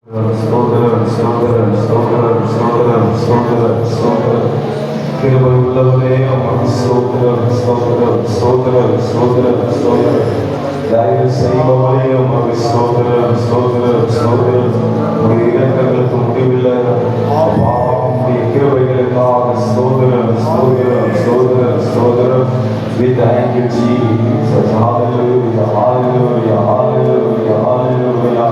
ஸ்தோத்திரம் ஸ்தோத்திரம் ஸ்தோத்திரம் ஸ்தோத்திரம் ஸ்தோத்திரம் ஸ்தோத்திரம் கிருபை உள்ளவரே உமக்கு ஸ்தோத்திரம் ஸ்தோத்திரம் ஸ்தோத்திரம் ஸ்தோத்திரம் ஸ்தோத்திரம் தயவு செய்பவரே உமக்கு ஸ்தோத்திரம் ஸ்தோத்திரம் ஸ்தோத்திரம் உடைய இரக்கங்களுக்கு முடிவில்லை அப்பா உடைய கிருபைகளுக்காக ஸ்தோத்திரம் ஸ்தோத்திரம் ஸ்தோத்திரம் ஸ்தோத்திரம் we thank you Jesus hallelujah hallelujah hallelujah hallelujah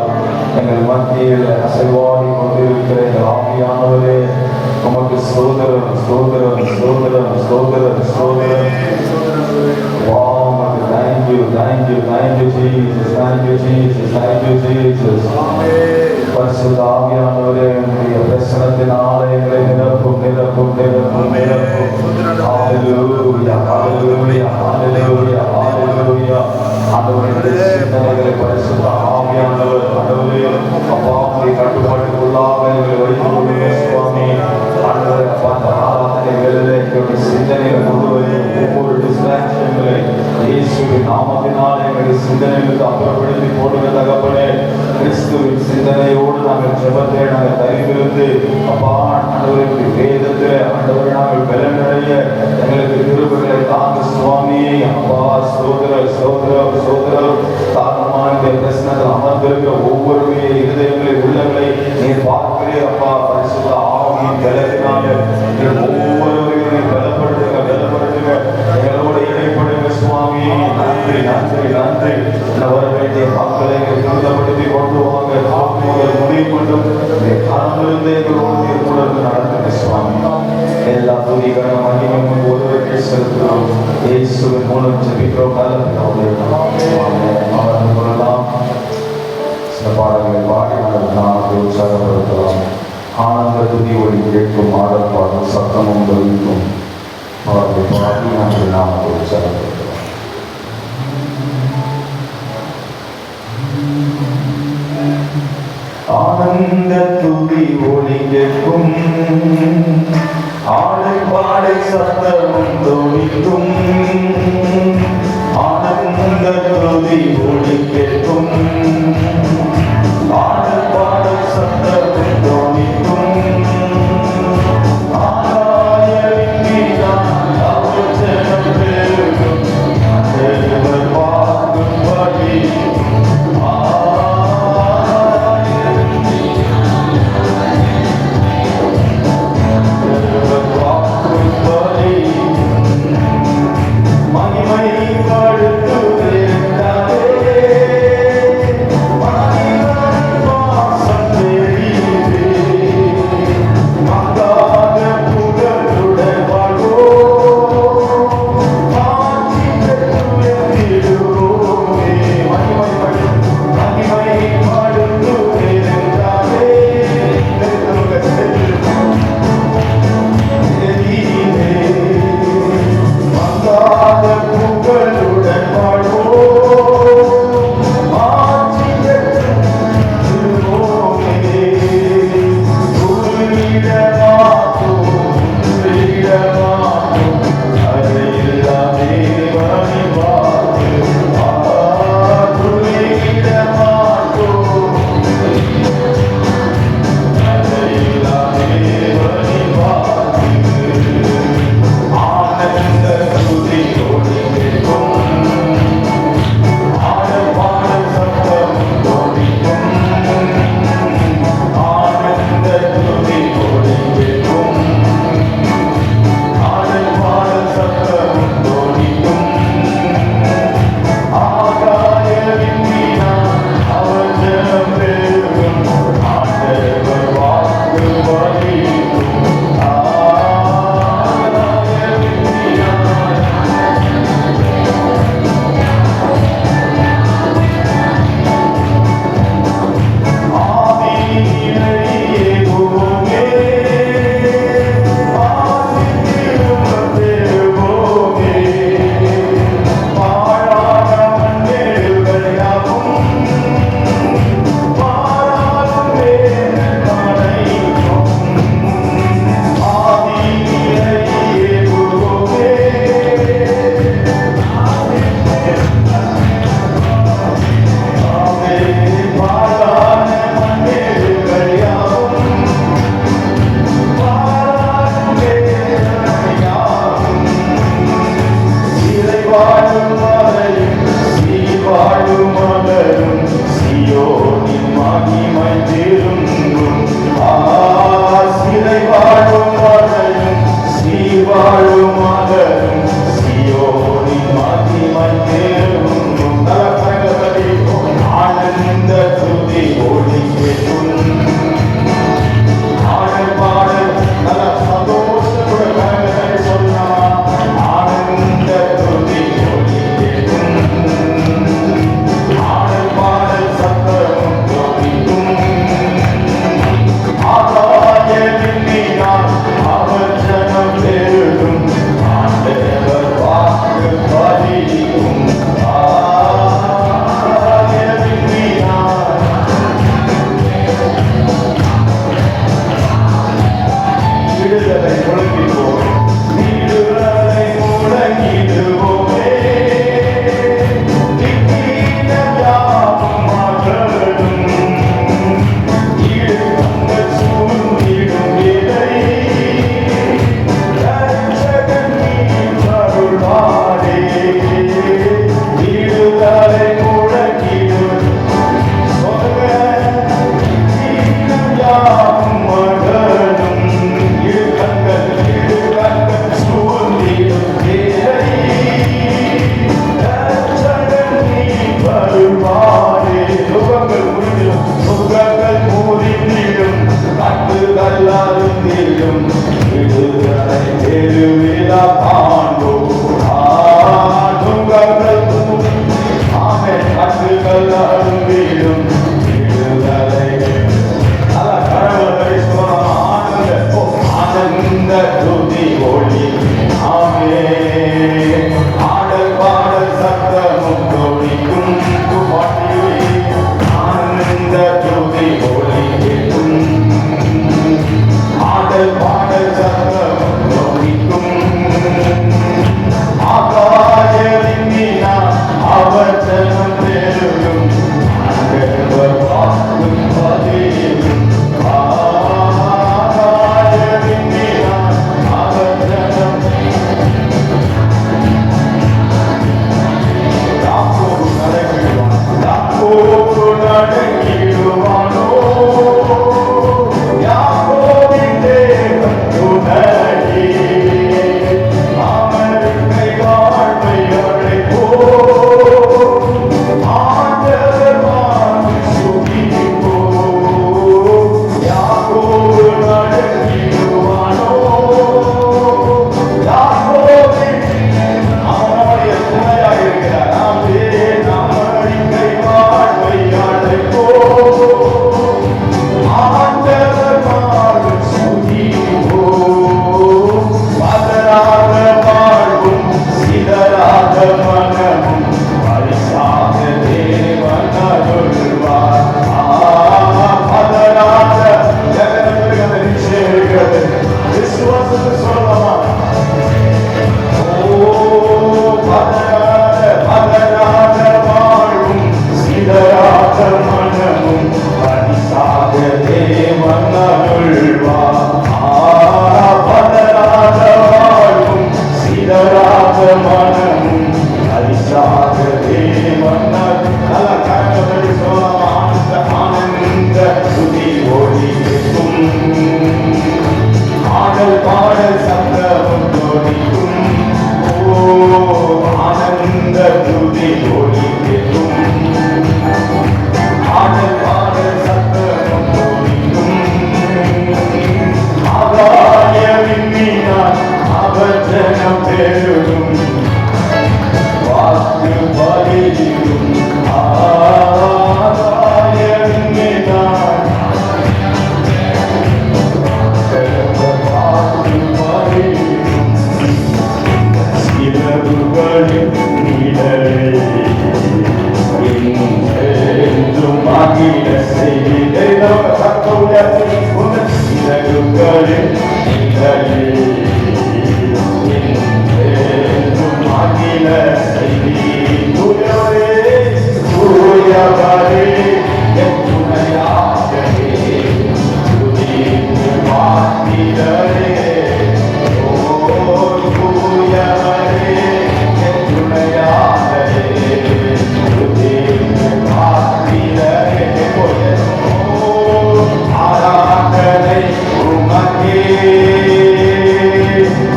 எங்கள் மத்தியில் அசைவாடி கொண்டிருக்கிற ஆவியானவரே உமக்கு ஸ்தோத்திரம் ஸ்தோத்திரம் ஸ்தோத்திரம் ஸ்தோத்திரம் ஸ்தோத்திரம் உமக்கு thank you Jesus thank you Jesus பரிசுத்த ஆவியானவரே உம்முடைய பிரசன்னத்தினாலே எங்களை நிரப்பும் நிரப்பும் நிரப்பும் நிரப்பும் ஹalleluya hallelujah hallelujah hallelujah ஆண்டவருடைய சிந்தனைகளை பரிசுத்த ஆவியானவர் ஆண்டவரே அப்பா உம்முடைய கட்டுப்பாட்டுக்குள்ளாக எங்களை வைத்துக் கொள்ளுங்க சுவாமி ஆண்டவரே அப்பா அந்த ஆராதனை வேளையிலே எங்களுடைய சிந்தனைகள் முழுவதும் ஒவ்வொரு டிஸ்ட்ராக்ஷன்களை இயேசுவின் நாமத்தினால் எங்களுடைய சிந்தனைகளுக்கு அப்புறப்படுத்தி போடுங்க தகப்பனே கிறிஸ்துவின் சிந்தனையோடு நாங்கள் ஜெபத்தை நாங்கள் தரிவிருந்து அப்பா ஆண்டவருக்கு வேதத்தை ஆண்டவரை நாங்கள் பலனடைய எங்களுக்கு கிருபைகளை தாங்க சுவாமி அப்பா ஸ்தோத்திரம் ஸ்தோத்திரம் ஸ்தோத்திரம் தாரணமான இந்த பிரச்சனைகள் அமர்ந்திருக்கிற ஒவ்வொருடைய இருதயங்களை உள்ளங்களை நீர் பார்க்கிறே அப்பா பரிசுத்த ஆவியின் பலத்தினால ஒவ்வொருவரையும் பலப்படுத்துங்க பலப்படுத்துங்க எங்களோட இணைப்படுங்க சுவாமி நன்றி நன்றி நன்றி வர வேண்டிய மக்களை துரிதப்படுத்தி கொண்டு வாங்க முடிவு கொண்டும் கரமிருந்தே எங்களோடு நடந்துங்க சுவாமி எல்லா துதிகளை மகிமையும் ஒருவருக்கு செலுத்துகிறோம் இயேசுவின் மூலம் ஜெபிக்கிறோம் அவர்கள் கொள்ளலாம் சில பாடல்களை பாடி நாங்கள் உற்சாகப்படுத்தலாம் ஆனந்த துதி ஒளி கேட்கும் ஆடல் பாடல் சத்தமும் பதிக்கும் அவர்கள் பாடி நாங்கள் உற்சாகப்படுத்தலாம். ஆனந்த துதி ஒளி கேட்கும் ஆடல் பாடை சத்தமும் தொனிக்கும் ஆனந்த துதி ஒளி கேட்கும் ஆடல் பாடை சத்தமும் தொனிக்கும் மகிமை படுத்துவே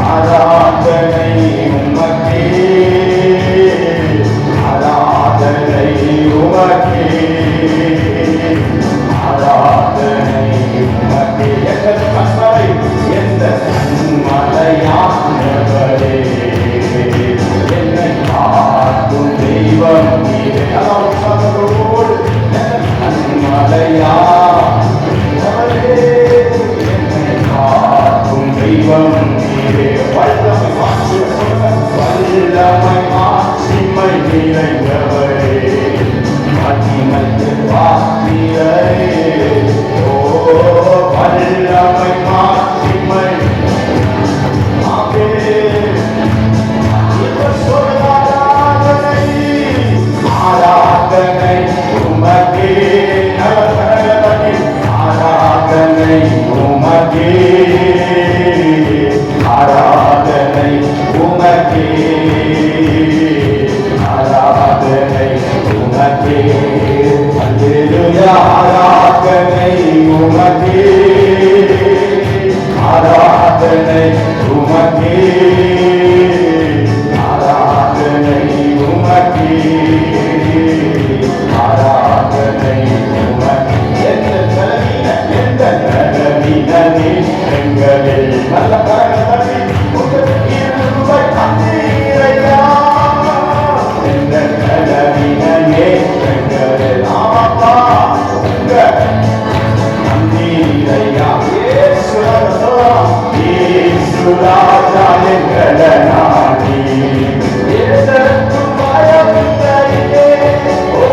Ara உமக்கே ஆராதனை உமக்கே அல்லேலூயா ஆராதனை உமக்கே ஆராதனை உமக்கே ஆராதனை உமக்கே ஆராதனை உமக்கே எந்த நிலவினே எங்களில் நல்ல கரங்களை தட்டி ரூபாய் தந்தீரையா எந்த நிலவினே எங்களில் ஆப்பா தந்தீரையா இயேசு ராஜா எங்கள நாடி எதற்கும் பயமில்லையே ஓ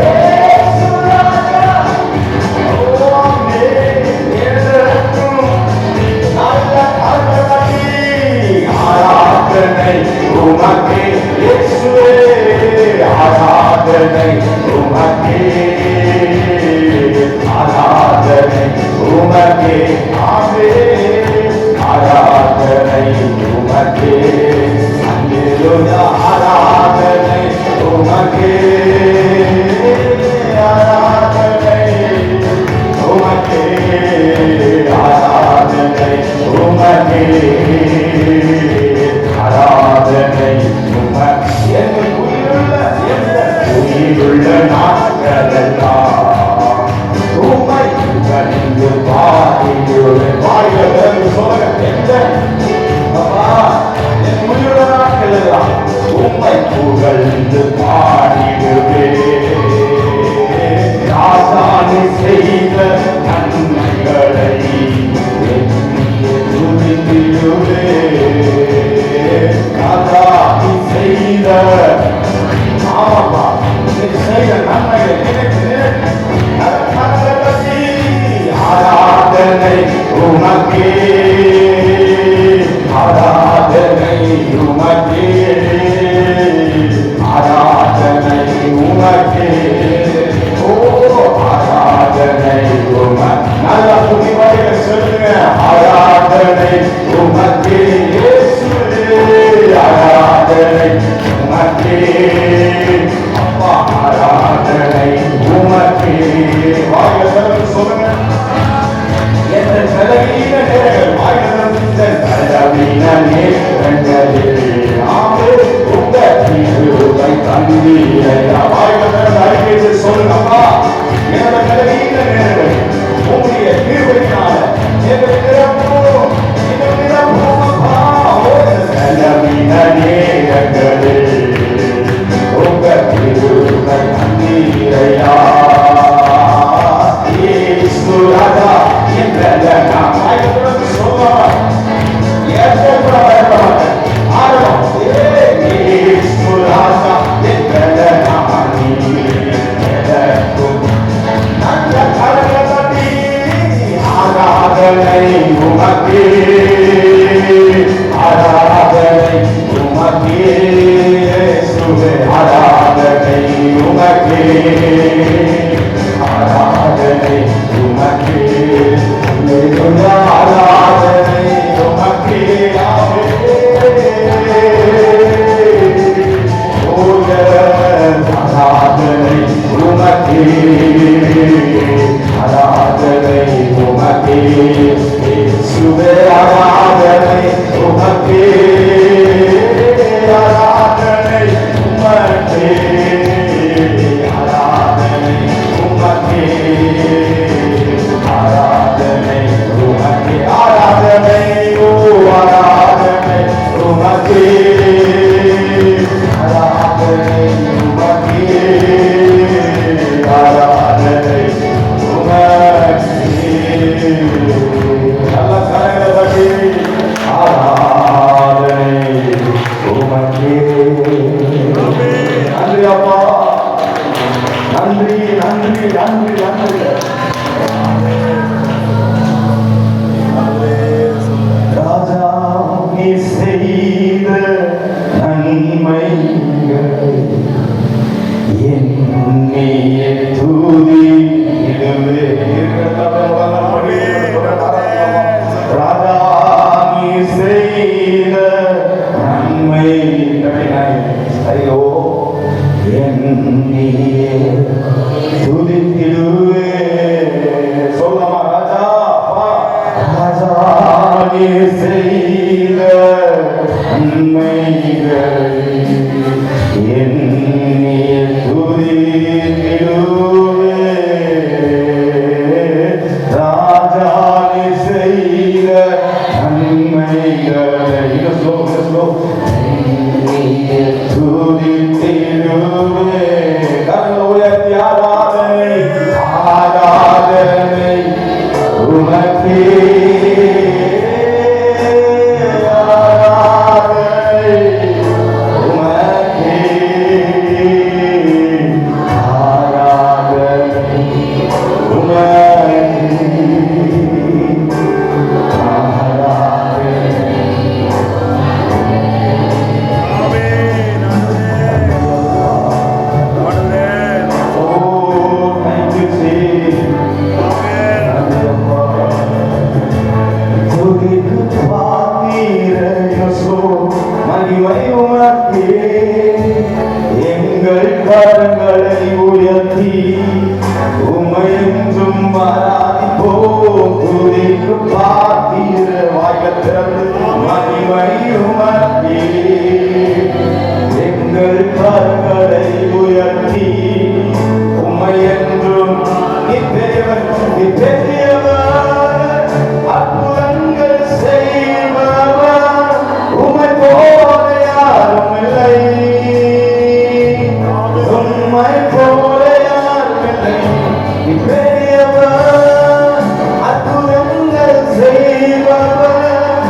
இயேசு ராஜா ஆராதனை உமக்கே இயேசுவே ஆராதனை உமக்கே ஆராதனை உமக்கே ஆவே ஆராதனை உமக்கே அல்லேலூயா ஆராதனை உமக்கே ஆராதனை உமக்கே ஆராதனை உமக்கே ஆராதனை உமக்கே எங்கள் உயிருள்ள நாட்களெல்லாம் உம்மை கண்டு பாடியுள்ள வாயிலிருந்து சொல்லுங்க எந்த அப்பா என் உயிருள்ள நாட்களெல்லாம் உம்மை புகழ்ந்து பாடிடுவே ராசானி செய்த நன்மைகளை துதித்திடுவே ராசானி செய்த ஆமாப்பா நீ செய்த நன்மைகளை ஆராதனை உமக்கே ஆராதனை உமக்கே ஆராதனை உமக்கே ஓ ஆராதனை உமக்கே நல்ல புதிவாக சொல்லுங்க ஆராதனை உமக்கே இயேசுவே ஆராதனை உமக்கே அப்பா ஆராதனை உமக்கே வாயிலிருந்து சொல்லுங்க எந்த செலவீன நேரங்கள் வாயிலிருந்து செலவீன நேரங்களில் ஆமே உங்க தீர்வை தந்தீரையா வாயிலிருந்து அறிக்கை சொல்லுங்கப்பா என்னோட செலவீன நேரங்கள் உங்களுடைய தீர்வையினால எங்கள் நிரப்பும் அப்பா செலவீன நேரங்களில் உங்க தீர்வை தந்தீரையா ராஜா என்ற நாம் வாயிலிருந்து சொல்லலாம் ஏற்பட பயப்படாத ஆரம்பம் இயேசு ராஜா என்ற நாமி எதற்கும் நல்ல கரங்களை தட்டி ஆராதனை உமக்கே ஆராதனை உமக்கே இயேசுவே ஆராதனை உமக்கே ஆராதனை உமக்கே அல்லேலூயா ஆராதனை உமக்கே ஆவே ஓய ஆராதனை உமக்கே ஆராதனை உமக்கே இயேசுவே ஆராதனை உமக்கே ஆராதனை உமக்கே ஆராதனை உமக்கே ஆராதனை உமக்கே ஆராதனை ஓ ஆராதனை உமக்கே ஆராதனை உமக்கே ஆராதனை உமக்கே எங்கள் கரங்களை உயர்த்தி உமையென்றும் ஆராதிப்போம். துதிக்கு பாத்திர வாய்கள் திறந்து மகிமை உமக்கே. எங்கள் கரங்களை உயர்த்தி உமையென்றும் நீ பெரியவர், நீ பெரியவர், அற்புதங்கள் செய்பவர், உமை போல யாரும் இல்லை, உம்மை போல யாரும் இல்லை. நீ பெரியவர், அற்புதங்கள் செய்பவர்,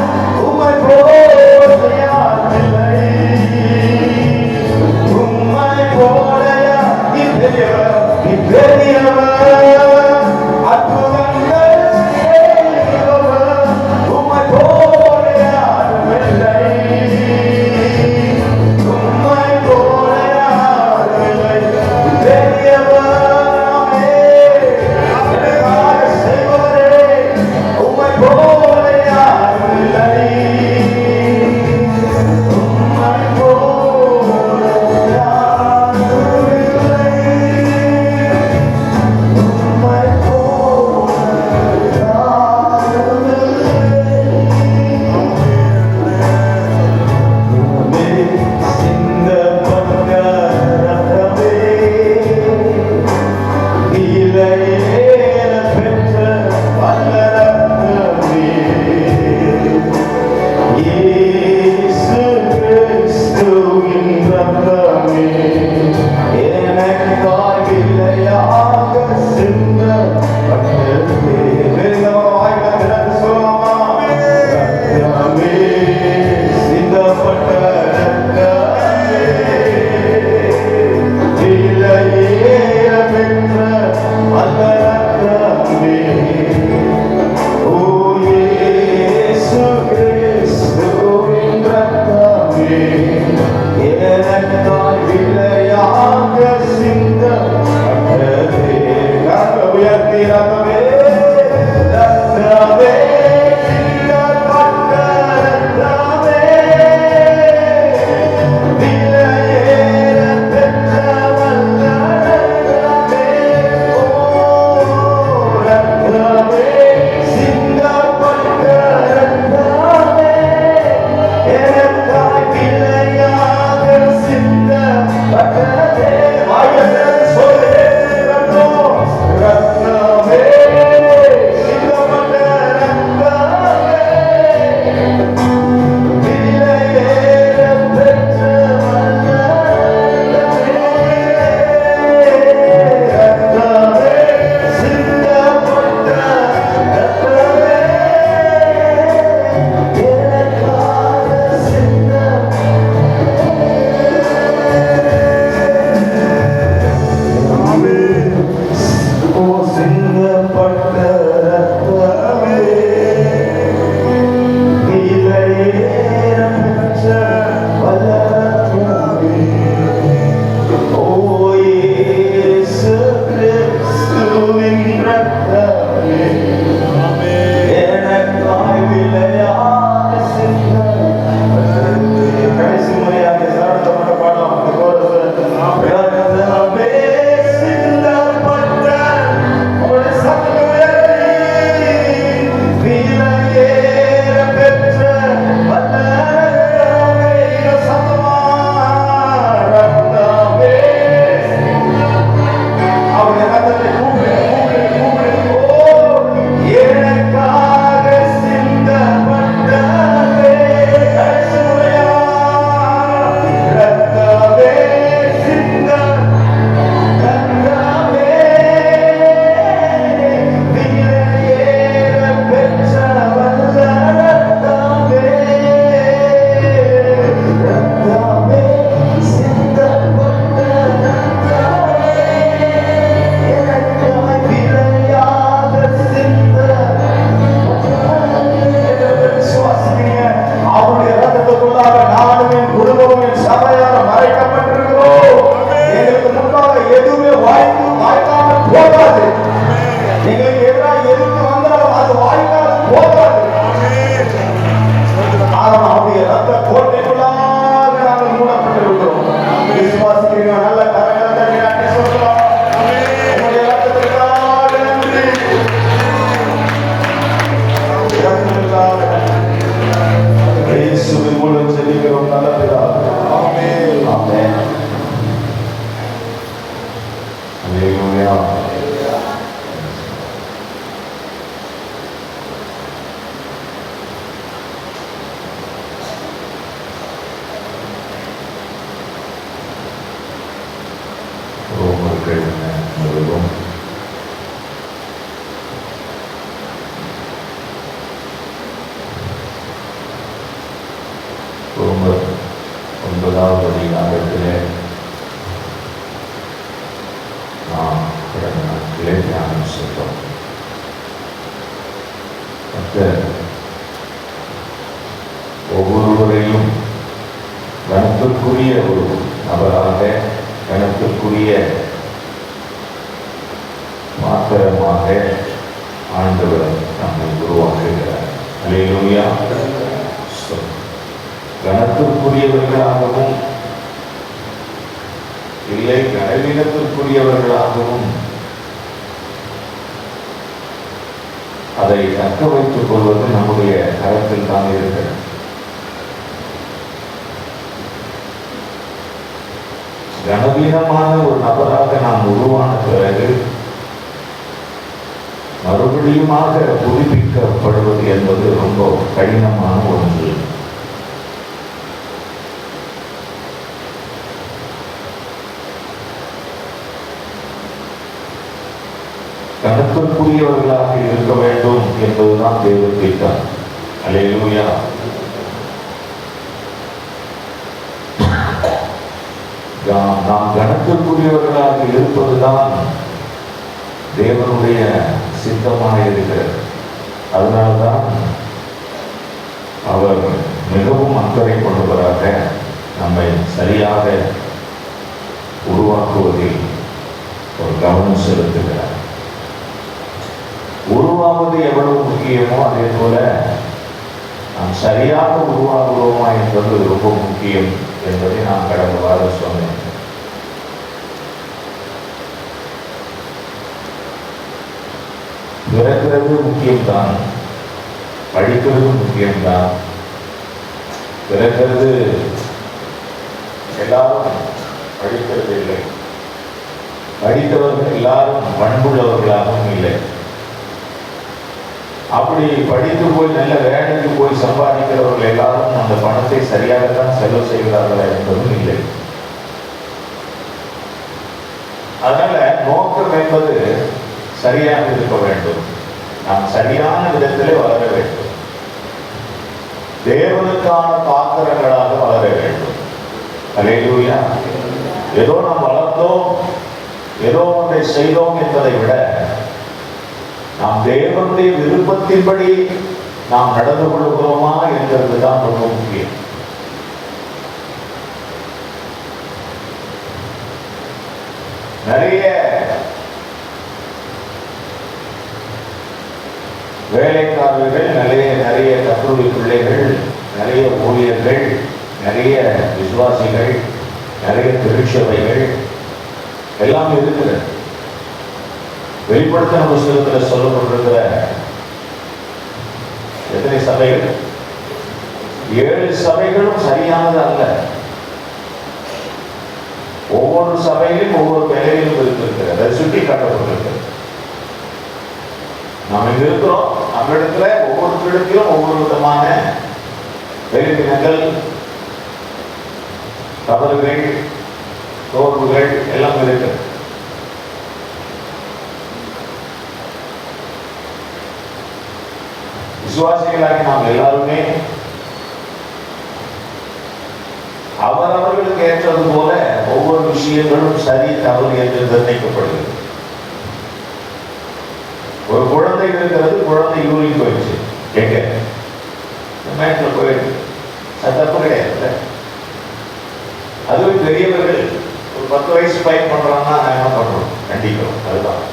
முதலாவது அதிகாரத்திலே நாம் கடந்த நாட்களே தியானம் செய்தோம். ஒவ்வொருவரையும் கணத்திற்குரிய ஒரு நபராக, கணத்திற்குரிய மாத்திரமாக ஆண்டவர் நம்மை உருவாக்குகிறார். அல்லேலூயா. கணத்திற்குரியவர்களாகவும் இல்லை கனவீனத்திற்குரியவர்களாகவும் அதை தக்க வைத்துக் கொள்வது நம்முடைய கரத்தில் தான் இருக்கிறது. கனவீனமான ஒரு நபராக நாம் உருவான பிறகு மறுபடியுமாக புதுப்பிக்கப்படுவது என்பது ரொம்ப கடினமான ஒன்று. கணக்கிற்குரியவர்களாக இருக்க வேண்டும் என்பதுதான் தேவ திட்டம். அல்லேலூயா. நாம் கணக்கிற்குரியவர்களாக இருப்பதுதான் தேவனுடைய சித்தமாக இருக்கிறது. அதனால்தான் அவர் மிகவும் அக்கறை கொண்டவராக நம்மை சரியாக உருவாக்குவதில் ஒரு கவனம் செலுத்துகிறார். உருவாவது எவ்வளவு முக்கியமோ அதே போல நாம் சரியாக உருவாகுவோமா என்பது ரொம்ப முக்கியம் என்பதை நான் கடந்த வாரம் சொன்னேன். பிறக்கிறது முக்கியம்தான், படிக்கிறது முக்கியம்தான். பிறக்கிறது எல்லாரும் படிக்கிறது இல்லை, படித்தவர்கள் எல்லாரும் பண்புள்ளவர்களாகவும் இல்லை. அப்படி படித்து போய் நல்ல வேலைக்கு போய் சம்பாதிக்கிறவர்கள் எல்லாரும் அந்த பணத்தை சரியாகத்தான் செலவு செய்கிறார்களா என்பதும் இல்லை. அதனால நோக்கம் என்பது சரியாக இருக்க வேண்டும். நாம் சரியான விதத்திலே வளர வேண்டும். தேவனுக்கான பாத்திரங்களாக வளர வேண்டும். அல்லேலூயா. ஏதோ நாம் வளர்ந்தோம், ஏதோ ஒன்றை செய்தோம் என்பதை விட நாம் தேவனுடைய விருப்பத்தின்படி நாம் நடந்து கொள்கிறோமா என்கிறது தான் ரொம்ப முக்கியம். நிறைய வேலைக்காரர்கள், நிறைய கல்லூரி பிள்ளைகள், நிறைய ஊழியர்கள், நிறைய விசுவாசிகள், நிறைய திருச்சபைகள் எல்லாம் இருக்கிறது. வெளிப்படுத்தின புத்தகத்தில் சொல்லப்பட்டிருக்கிற எத்தனை சபைகள்? 7 சபைகளும் சரியானது அல்ல. ஒவ்வொரு சபையிலும் ஒவ்வொரு நிலையிலும் இருக்கிறது. அதை சுட்டி காட்டப்பட்டிருக்கிறது. நாம் இங்க இருக்கிறோம், நம்ம இடத்துல ஒவ்வொருத்தரிடத்திலும் ஒவ்வொரு விதமான வெளிப்பினங்கள், தவறுகள், தோல்வுகள் எல்லாம் இருக்கிறது. விசுவாசிகளாகி நாம் எல்லாருமே அவரவர்களுக்கு ஏற்றது போல ஒவ்வொரு விஷயங்களும் சரி தவறு என்று நிர்ணயிக்கப்படுகிறது. ஒரு குழந்தை இருக்கிறது, குழந்தை யூரின் போயிடுச்சு, எங்க மேட்ல போயிடுச்சு, தப்பு கிடையாது. அதுவே பெரியவர்கள் ஒரு 10 வயசு பையன் பண்றான்னா நான் என்ன பண்றோம்? கண்டிக்கிறோம். அதுதான்.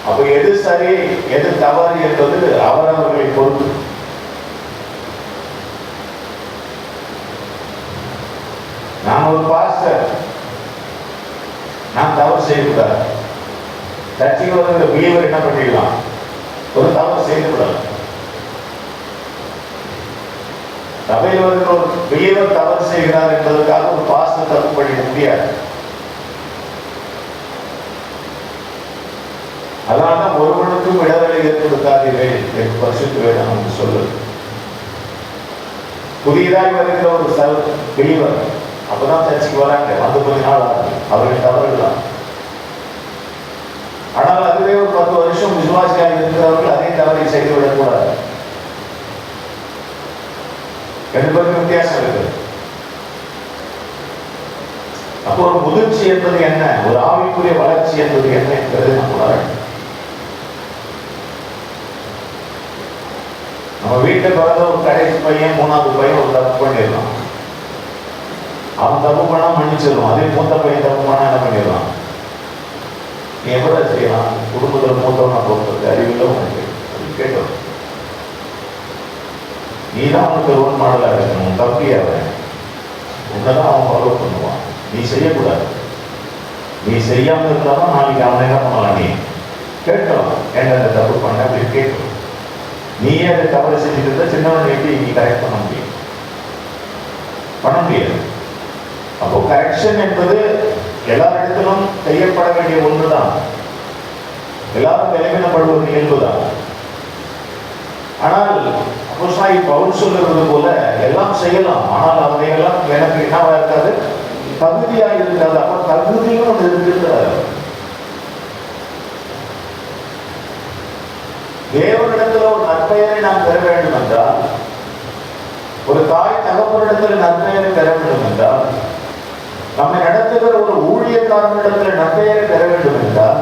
அப்ப எது சரி எது தவறு என்பது அவரவர்களை பொறுத்து. நான் ஒரு பாஸ்டர், நான் தவறு செய்யக்கூடாது. சர்ச்சைக்கு வருகிற பிலீவர் என்ன பண்ணிடலாம்? ஒரு தவறு செய்யக்கூடாது. சபையில் வருகிற ஒரு பிலீவர் தவறு செய்கிறார் என்பதற்காக ஒரு பாஸ்டர் தப்பு பண்ணிட முடியாது. அதனால்தான் ஒருவனுக்கும் இடைவெளி ஏற்படுத்தாதீர்கள் என்று பரிசுத்த வேதம் நமக்கு சொல்லுது. புதியதாய் வருகிற ஒரு பிலீவர் அப்பதான் சர்ச்சைக்கு வராங்க, வந்து கொஞ்ச நாள் ஆகுது, அவர்கள் தவறுதான். ஆனால் அதுவே ஒரு 10 வருஷம் விசுவாசியாக இருக்கிறவர்கள் அதே தவறை செய்துவிடக்கூடாது. 2 பேருக்கு வித்தியாசம் இருக்குது. அப்போ ஒரு முதிர்ச்சி என்பது என்ன, ஒரு ஆவிக்குரிய வளர்ச்சி என்பது என்ன என்பது நம்ம நம்ம வீட்டில் பிறந்த ஒரு கடைசி பையன், மூணாவது பையன் ஒரு தப்பு பண்ணிடலாம். அவன் தப்பு பண்ணா மன்னிச்சிடலாம். அதே மூத்த பையன் தப்பு பண்ணா என்ன பண்ணிடலாம்? நீ எவ்வளவு செய்யலாம்? குடும்பத்தில் மூத்தவனா பொறுத்தது அறிவில்லை உனக்கு கேட்டோம். நீ தான் அவனுக்கு ரோல் மாடலா இருக்கணும். தப்பியாவ உன்னதான் அவன் ஃபாலோ பண்ணுவான். நீ செய்யக்கூடாது. நீ செய்யாமல் இருந்தாலும் நாளைக்கு அவனை என்ன பண்ணலாம்? நீ கேட்கலாம். ஏன்னா அந்த தப்பு பண்ண அப்படின்னு கேட்கலாம். நீயே அதை தவறு செஞ்சுட்டு இருந்தா சின்னவனை எப்படி நீ கரெக்ட் பண்ண முடியும்? பண்ண முடியாது. அப்போ கரெக்ஷன் என்பது எல்லாரிடத்திலும் செய்யப்பட வேண்டிய ஒன்றுதான். எல்லாரும் விலகினப்படுவது இயல்புதான். ஆனால் அப்போஸ்தலனாகிய பவுல் சொல்லுவது போல எல்லாம் செய்யலாம், ஆனால் அவையெல்லாம் எனக்கு என்னவா இருக்காது? தகுதியாக இருக்காது. அப்போ தகுதியும் ஒன்று இருக்கிறார். தேவனிடத்தில் ஒரு நற்பெயரை நாம் பெற வேண்டும் என்றால், ஒரு தாய் தகப்பனிடத்தில் நற்பெயரை பெற வேண்டும் என்றால், நம்மை நடத்துகிற ஒரு ஊழியக்காரனிடத்தில் நற்பெயரை பெற வேண்டும் என்றால்,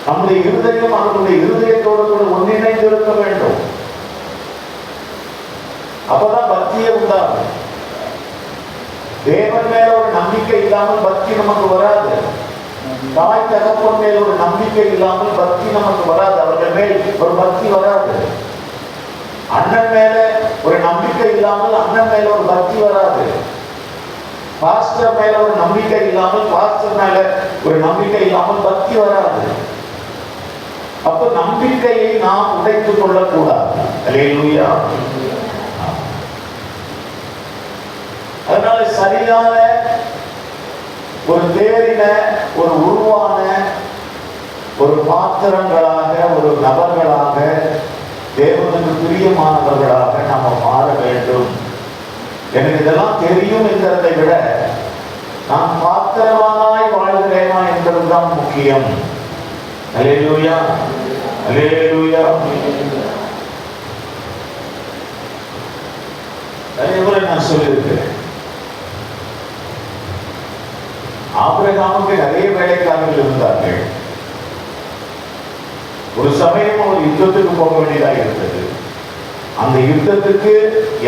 நம்முடைய இருதயம் அவர்களுடைய இருதயத்தோடு கூட ஒன்றிணைந்து இருக்க வேண்டும். அப்பதான் பக்தியே உண்டாகும். தேவன் மேல ஒரு நம்பிக்கை இல்லாமல் பக்தி நமக்கு வராது. தாய் தகப்பன் மேல் ஒரு நம்பிக்கை இல்லாமல் பக்தி நமக்கு வராது. அவர்கள் மேல் ஒரு பக்தி வராது. அண்ணன் மேல ஒரு நம்பிக்கை இல்லாமல் அண்ணன் மேல ஒரு பக்தி வராது. பாஸ்டர் மேல ஒரு நம்பிக்கை இல்லாமல் பாஸ்டர் மேல ஒரு நம்பிக்கை இல்லாமல் பக்தி வராது. அப்ப நம்பிக்கையை நாம் உடைத்துக் கொள்ளக்கூடாது. அல்லேலூயா. அதனால சரியான ஒரு தேறின, ஒரு உருவான ஒரு பாத்திரங்களாக, ஒரு நபர்களாக, தேவனுக்கு பிரியமானவர்களாக நாம மாற வேண்டும். எனக்கு இதெல்லாம் தெரியும் என்கிறதை விட நான் பாத்திரமானாய் வாழ்கிறேனா என்பதுதான் முக்கியம். அல்லேலூயா, அல்லேலூயா. நிறைய முறை நான் சொல்லியிருக்கிறேன், ஆபிரகாமுக்கு நிறைய வேலைக்காரர்கள் இருந்தார்கள். ஒரு சமயம் ஒரு யுத்தத்துக்கு போக வேண்டியதாக இருந்தது. அந்த யுத்தத்துக்கு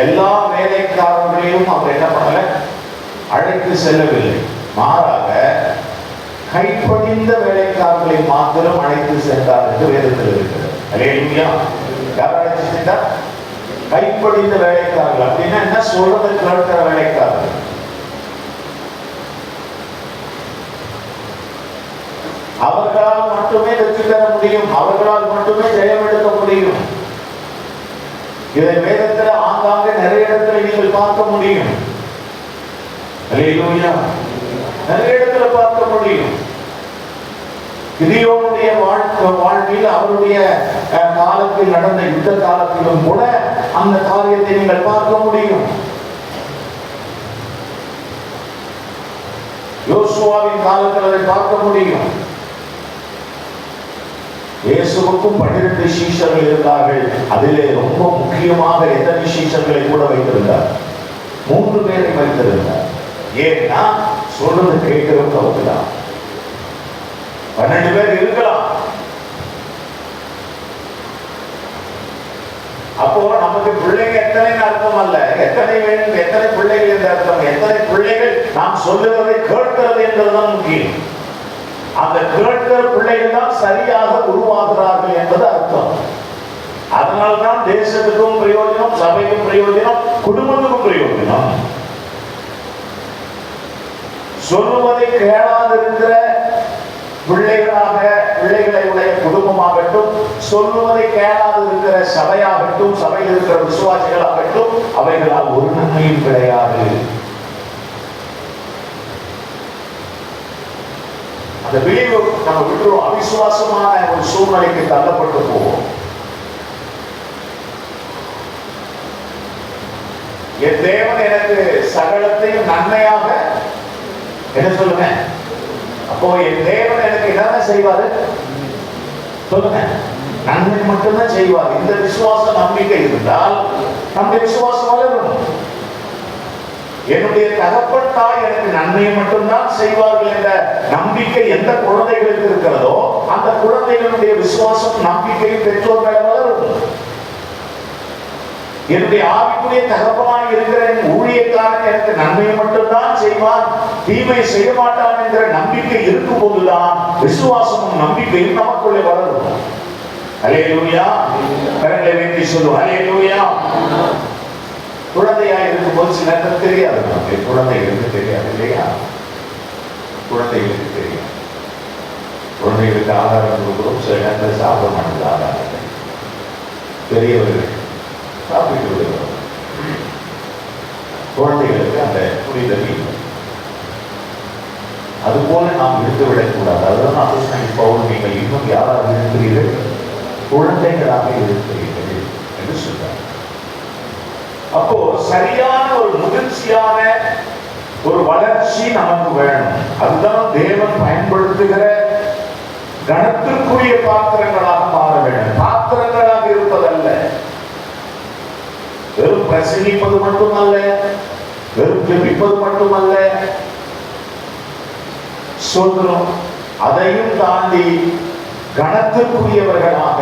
எல்லா வேலைக்காரர்களையும் அவர் என்ன பண்ணல, அழைத்து செல்லவில்லை. மாறாக கைப்படிந்த வேலைக்காரர்களை மாத்திரம் அழைத்து சென்றார் என்று வேதத்தில் இருக்கிறது. அல்லேலூயா. யார் அழைத்து சென்றார்? கைப்படிந்த வேலைக்காரர்கள். அப்படின்னா என்ன? சொல்றதை கேட்கிற வேலைக்காரர்கள். அவர்களால் மட்டுமே வெற்றி பெற முடியும். அவர்களால் மட்டுமே ஜெயம் எடுக்க முடியும். இதை வேதத்தில் ஆங்காங்கே நிறைய இடத்துல நீங்கள் பார்க்க முடியும். அல்லேலூயா. நிறைய இடத்துல பார்க்க முடியும். கிதியோனுடைய வாழ்வில் அவருடைய காலத்தில் நடந்த யுத்த காலத்திலும் கூட அந்த காரியத்தை நீங்கள் பார்க்க முடியும். யோசுவாவின் காலத்தில் அதை பார்க்க முடியும். இயேசுவுக்கும் 12 சீஷர்கள் இருந்தார்கள். அதிலே ரொம்ப முக்கியமாக எத்தனை சீஷர்களை கூட வைத்திருந்தார்? 3 பேரை வைத்திருந்தார். ஏன்னா சொல்றது கேட்கிறவங்க அவங்கதான். 12 பேர் இருக்கலாம். அப்போ நமக்கு பிள்ளைங்க எத்தனை அர்த்தம் அல்ல, எத்தனை வேண்டும், எத்தனை பிள்ளைகள் என்ற அர்த்தம், எத்தனை பிள்ளைகள் நாம் சொல்லுவதை கேட்கிறது என்பதுதான் முக்கியம். அந்த கேட்கிற பிள்ளைகள் தான் சரியாக உருவாகிறார்கள் என்பது அர்த்தம். அதனால்தான் தேசத்துக்கும் பிரயோஜனம், சபைக்கும் பிரயோஜனம், குடும்பத்துக்கும் பிரயோஜனம். சொல்லுவதை கேளாதிருக்கிற பிள்ளைகளாக, பிள்ளைகளை உடைய குடும்பமாகட்டும், சொல்லுவதை கேளாது இருக்கிற சபையாகட்டும், சபையில் இருக்கிற விசுவாசிகளாகட்டும், அவைகளால் ஒரு நன்மையும் கிடையாது. அந்த விளைவு நம்ம விட்டுரும். அவிசுவாசமான ஒரு சூழ்நிலைக்கு தள்ளப்பட்டு போவோம். என் தேவன் எனக்கு சகலத்தையும் நன்மையாக என்ன சொல்லுங்க. அப்போ என் தேவன் எனக்கு என்ன செய்வாரு சொல்லுங்க? நன்மை மட்டும்தான் செய்வார். இந்த விசுவாச நம்பிக்கை இருந்தால் நம்முடைய விசுவாசம் வளரும். என்னுடைய தகப்பன் தாய் எனக்கு நன்மையை மட்டும்தான் செய்வார்கள் என்ற நம்பிக்கை எந்த குழந்தைகளுக்கு இருக்கிறதோ அந்த குழந்தைகளுடைய விசுவாசம் நம்பிக்கையும் பெற்றோர்களை வளரும். என்னுடைய ஆவிக்குரிய தகப்பனாய் இருக்கிற என் ஊழியக்காரன் எனக்கு நன்மையை மட்டும்தான் செய்வான், தீமை செய்ய மாட்டான் என்கிற நம்பிக்கை இருக்கும் போதுதான் விசுவாசமும் நம்பிக்கையும் நமக்குள்ளே வளரும். அல்லேலூயா. கரங்களை வைத்து சொல்லுவோம் அல்லேலூயா. குழந்தையா இருக்கும்போது சில நேரம் தெரியாது, நமக்கு குழந்தைகளுக்கு தெரியாது இல்லையா? குழந்தைகளுக்கு தெரியும். குழந்தைகளுக்கு ஆதாரம் கொடுக்கிறோம், சில நேரத்தில் சாப்பிட மாட்டேங்குது ஆதாரத்தை. பெரியவர்கள் சாப்பிட்டு விடுகிறோம், குழந்தைகளுக்கு அந்த புரிதல் இல்லை. அதுபோல நாம் விடுத்துவிடக்கூடாது. அதுதான் அப்போஸ்தலன் பவுல் நீங்கள் இன்னும் யாராக இருக்கிறீர்கள், குழந்தைகளாக இருக்கிறீர்கள் என்று சொல்றார். அப்போ சரியான ஒரு முதிர்ச்சியான ஒரு வளர்ச்சி நமக்கு வேணும். அதுதான் தேவன் பயன்படுத்துகிற கணத்திற்குரிய பாத்திரங்களாக மாற வேண்டும். பாத்திரங்களாக இருப்பதல்ல, வெறும் பிரசங்கிப்பது மட்டுமல்ல, வெறும் ஜெபிப்பது மட்டுமல்ல, சொல்றோம். அதையும் தாண்டி கணத்திற்குரியவர்களாக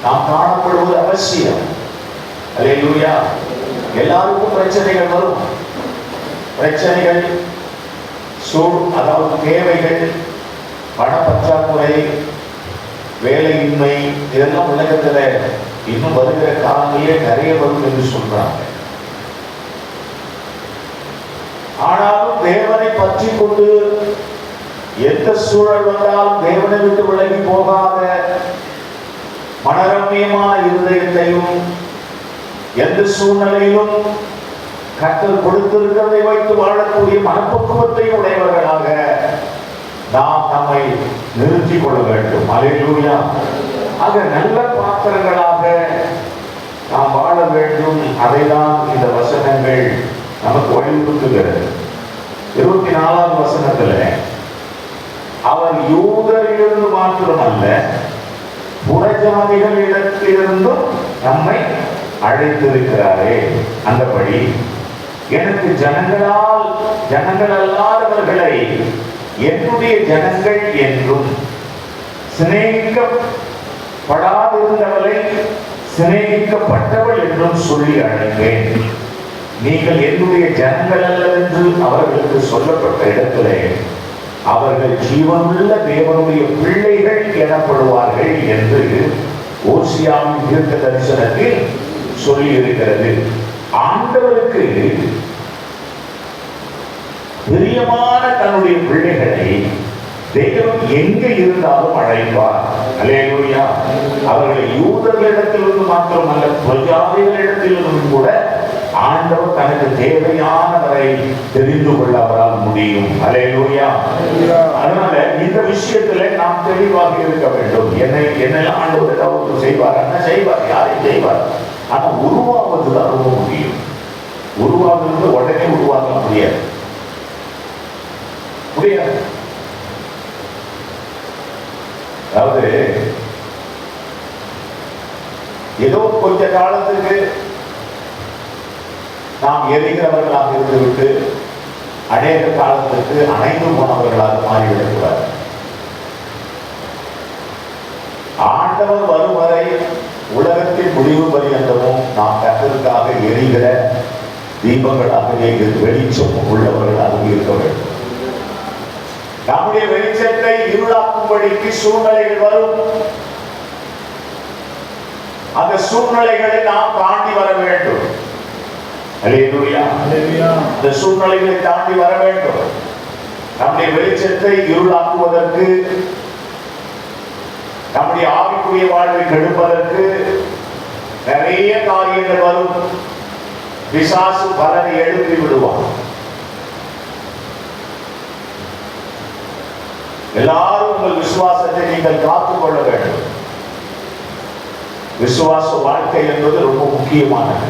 நாம் காணப்படுவது அவசியம். அல்லேலூயா. எல்லாருக்கும் பிரச்சனைகள் வரும். பிரச்சனைகள், அதாவது தேவைகள், பண பற்றாக்குறை, வேலையின்மை, இதெல்லாம் உலகத்துல இன்னும் வருகிற காலங்களிலே நிறைய வரும் என்று சொல்றாங்க. ஆனாலும் தேவனை பற்றி கொண்டு எந்த சூழல் வந்தாலும் தேவனை விட்டு விலகி போகாத மனரம்யமான இருதயத்தையும் எந்த சூழ்நிலையிலும் கர்த்தர் கொடுத்திருக்கிறதை வைத்து வாழக்கூடிய மனப்பக்குவத்தை உடையவர்களாக நாம் நம்மை நிறுத்திக் கொள்ள வேண்டும். அல்லேலூயா. ஆக நல்ல பாத்திரங்களாக நாம் வாழ வேண்டும். அதைதான் இந்த வசனங்கள் நமக்கு வலியுறுத்துகிறது. 24வது வசனத்துல அவர் யூதரிலிருந்து மாத்திரமல்ல புறஜாதிகளிடத்திலிருந்தும் நம்மை அழைத்திருக்கிறாரே. அந்தபடி எனக்கு ஜனங்கள் அல்லாதவர்களை என்னுடைய ஜனங்கள் என்றும் சிநேகிக்கப்படாதிருந்தவளை சிநேகிக்கப்பட்டவள் என்றும் சொல்லி அழைப்பேன். நீங்கள் என்னுடைய ஜனங்கள் அல்லவென்று அவர்களுக்கு சொல்லப்பட்ட இடத்திலே அவர்கள் ஜீவனுள்ள தேவனுடைய பிள்ளைகள் எனப்படுவார்கள் என்று ஓசியாவின் தீர்க்க தரிசனத்தில் சொல்லி இருக்கிறது. ஆண்டவருக்கு பிரியமான தன்னுடைய பிள்ளைகளை தெய்வம் எங்கே இருந்தாலும் அழைப்பார். அல்லேலூயா. அவர்களை யூதர்களிடத்திலிருந்து மாத்திரமல்ல பிரஜாதிகளிடத்திலிருந்து கூட ஆண்டவர் தனக்கு தேவையானவரை தெரிந்து கொள்ள அவரால் முடியும். அல்லேலூயா. அதனால இந்த விஷயத்துல நாம் தெளிவாக இருக்க வேண்டும். என்னெல்லாம் ஆண்டவர் ஏதாவது செய்வார், என்ன செய்வார், யாரை செய்வார், ஆனா உருவாவதுதான் ரொம்ப முக்கியம். உருவாகுறது உடனே உருவாக்க முடியாது. அதாவது ஏதோ கொஞ்ச காலத்துக்கு நாம் எரிகிறவர்களாக இருந்துவிட்டு அநேக காலத்துக்கு அணைந்து போனவர்களாக மாறிவிடக்கூடாது. ஆண்டவர் வரும் வரை உலகத்தின் முடிவு பரியந்தமும் நாம் கர்த்தருக்காக எரிகிற தீபங்களாகவே வெளிச்சம் உள்ளவர்களாக இருக்க வேண்டும். நம்முடைய வெளிச்சத்தை இருளாக்கும்படிக்கு சூழ்நிலைகள் வரும். அந்த சூழ்நிலைகளை நாம் தாண்டி வர வேண்டும். அல்லேலூயா. அந்த சூழ்நிலைகளை தாண்டி வர வேண்டும். நம்முடைய வெளிச்சத்தை இருளாக்குவதற்கு, நம்முடைய ஆவிக்குரிய வாழ்வை கெடுப்பதற்கு நிறைய காரியங்கள் வரும். பிசாசு பலரை எழுப்பி விடுவான். எல்லாரும் உங்கள் விசுவாசத்தை நீங்கள் காத்துக் கொள்ள வேண்டும். விசுவாச வாழ்க்கை என்பது ரொம்ப முக்கியமானது.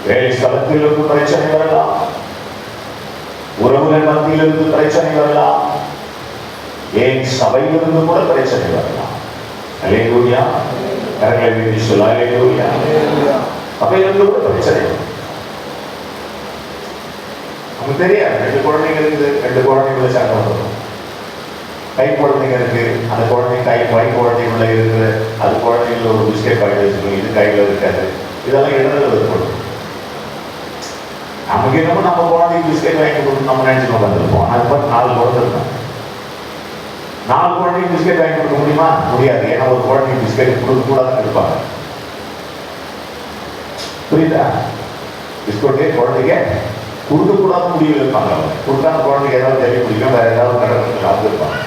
வேலை ஸ்தலத்திலிருந்து பிரச்சனை வரலாம், உறவுகள் மத்தியிலிருந்து பிரச்சனை வரலாம், ஏன் சபையிலிருந்து கூட பிரச்சனை வரலாம். அல்லேலூயா. கரங்களை வீசி சொல்ல அல்லேலூயா. சபையிலிருந்து கூட பிரச்சனை. உங்களுக்கு தெரியாது, 2 குழந்தைங்க இருக்குது, 2 குழந்தைங்களை சண்டை வரும். கை குழந்தைங்க இருக்கு, அந்த குழந்தைங்க கை குழந்தைங்கள இருக்குது, அது குழந்தைங்கள ஒரு பிஸ்கெட் பாக்கெட் வச்சுக்கணும், இது கையில் இருக்காது. இதெல்லாம் இடத்துல ஏற்படும். நமக்கு என்னமோ நம்ம குழந்தைக்கு பிஸ்கெட் வாங்கி கொடுத்து நம்ம நினைச்சு வந்துருப்போம். அது பார்த்து 4 குழந்தை இருக்கும். 4 குழந்தைக்கு பிஸ்கெட் வாங்கி கொடுக்க முடியுமா? முடியாது. ஏன்னா ஒரு குழந்தைக்கு பிஸ்கெட் கொடுக்க கூடாதுன்னு இருப்பாங்க. புரியுதா? பிஸ்கெட்டே குழந்தைங்க கொடுக்க கூடாது முடிவு இருப்பாங்க. அவங்க கொடுத்தா அந்த குழந்தைக்கு ஏதாவது தெரிய பிடிக்கும், வேற ஏதாவது கடற்கரை இருப்பாங்க.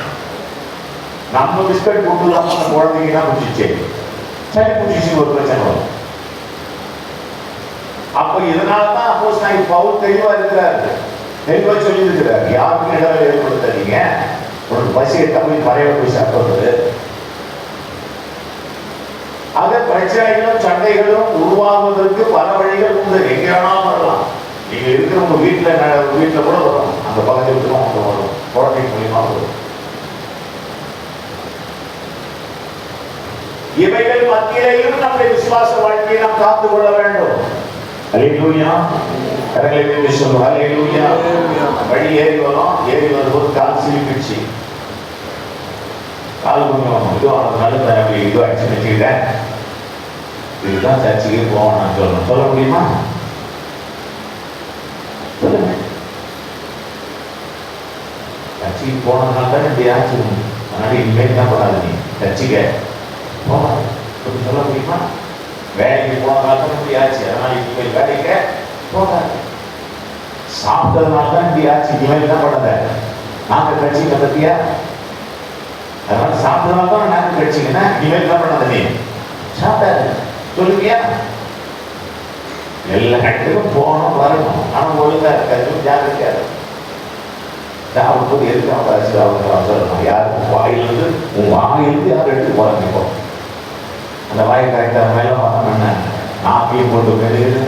நம்ம பிஸ்கெட் கொடுத்துலாம அந்த குழந்தைங்க தான் பிடிச்சிச்சு, சளி பிடிச்சிச்சு, ஒரு பிரச்சனை வரும். அப்ப இதனாலதான் அப்போஸ்தலன் பவுல் தெளிவா இருக்கிறாரு, தெளிவா சொல்லி இருக்கிறார், யாருக்கும் இடங்களை ஏற்படுத்தாதீங்க. உனக்கு பசி எடுத்தா போய் மறைய போய் சாப்பிடுறது. ஆக பிரச்சனைகளும் சண்டைகளும் உருவாகுவதற்கு பல வழிகள் உண்டு. எங்க வேணாலும் வரலாம். நீங்க இருக்கிற உங்க வீட்டுல கூட வரும், அந்த பகுதி விட்டு அவங்க வரும், குழந்தை மூலியமா வரும். இவைகள் மத்தியிலையும் நம்முடைய விசுவாச வாழ்க்கையை நாம் காத்து கொள்ள வேண்டும். அல்லேலூயா. கரங்களை உயர்த்தி சொல்லுவோம். அல்லேலூயா. வழி ஏறி வரும்போது கால் சிலிப்பிடுச்சு, கால் கொஞ்சம் இதுவானதுனால அப்படி இதுவாகிடுச்சு வச்சுக்கிட்டேன். இதுதான் சர்ச்சைக்கு போவோம் நான் சொல்லணும். சொல்ல முடியுமா? சொல்லுங்க. சர்ச்சைக்கு போனதுனால தான் இப்படி ஆச்சு. அதனால இனிமேல் என்ன பண்ணாது, நீ சர்ச்சைக்க போகாது. சொல்ல முடியுமா? வேலைக்கு போனதுனால தான் இப்படி ஆச்சு, அதனால இனிமேல் வேலைக்கு போகாது. சாப்பிட்டதுனால தான் இப்படி ஆச்சு, இனிமேல் என்ன பண்ணாத, நாங்க கட்சிக்க பத்தியா? அதனால சாப்பிட்டதுனால தான் நாங்க கட்சிங்கன்னா இனிமேல் என்ன பண்ணாத, நீ சாப்பிடாது சொல்லுவியா? எல்லா இடத்துக்கும் போகணும் வரணும், ஆனா ஒழுங்கா இருக்காது, ஜாகிரதையா இருக்கும். சாப்பிடும்போது எதுக்கு அவங்க சொல்லணும், யாருக்கு வாயிலிருந்து உன் வாயிலிருந்து யாரும் எடுத்து போறாங்க. இப்போ அந்த வாயை கரெக்டாக மேலே பார்த்தோம், என்ன நாக்கையும் போட்டு மெழுகுது.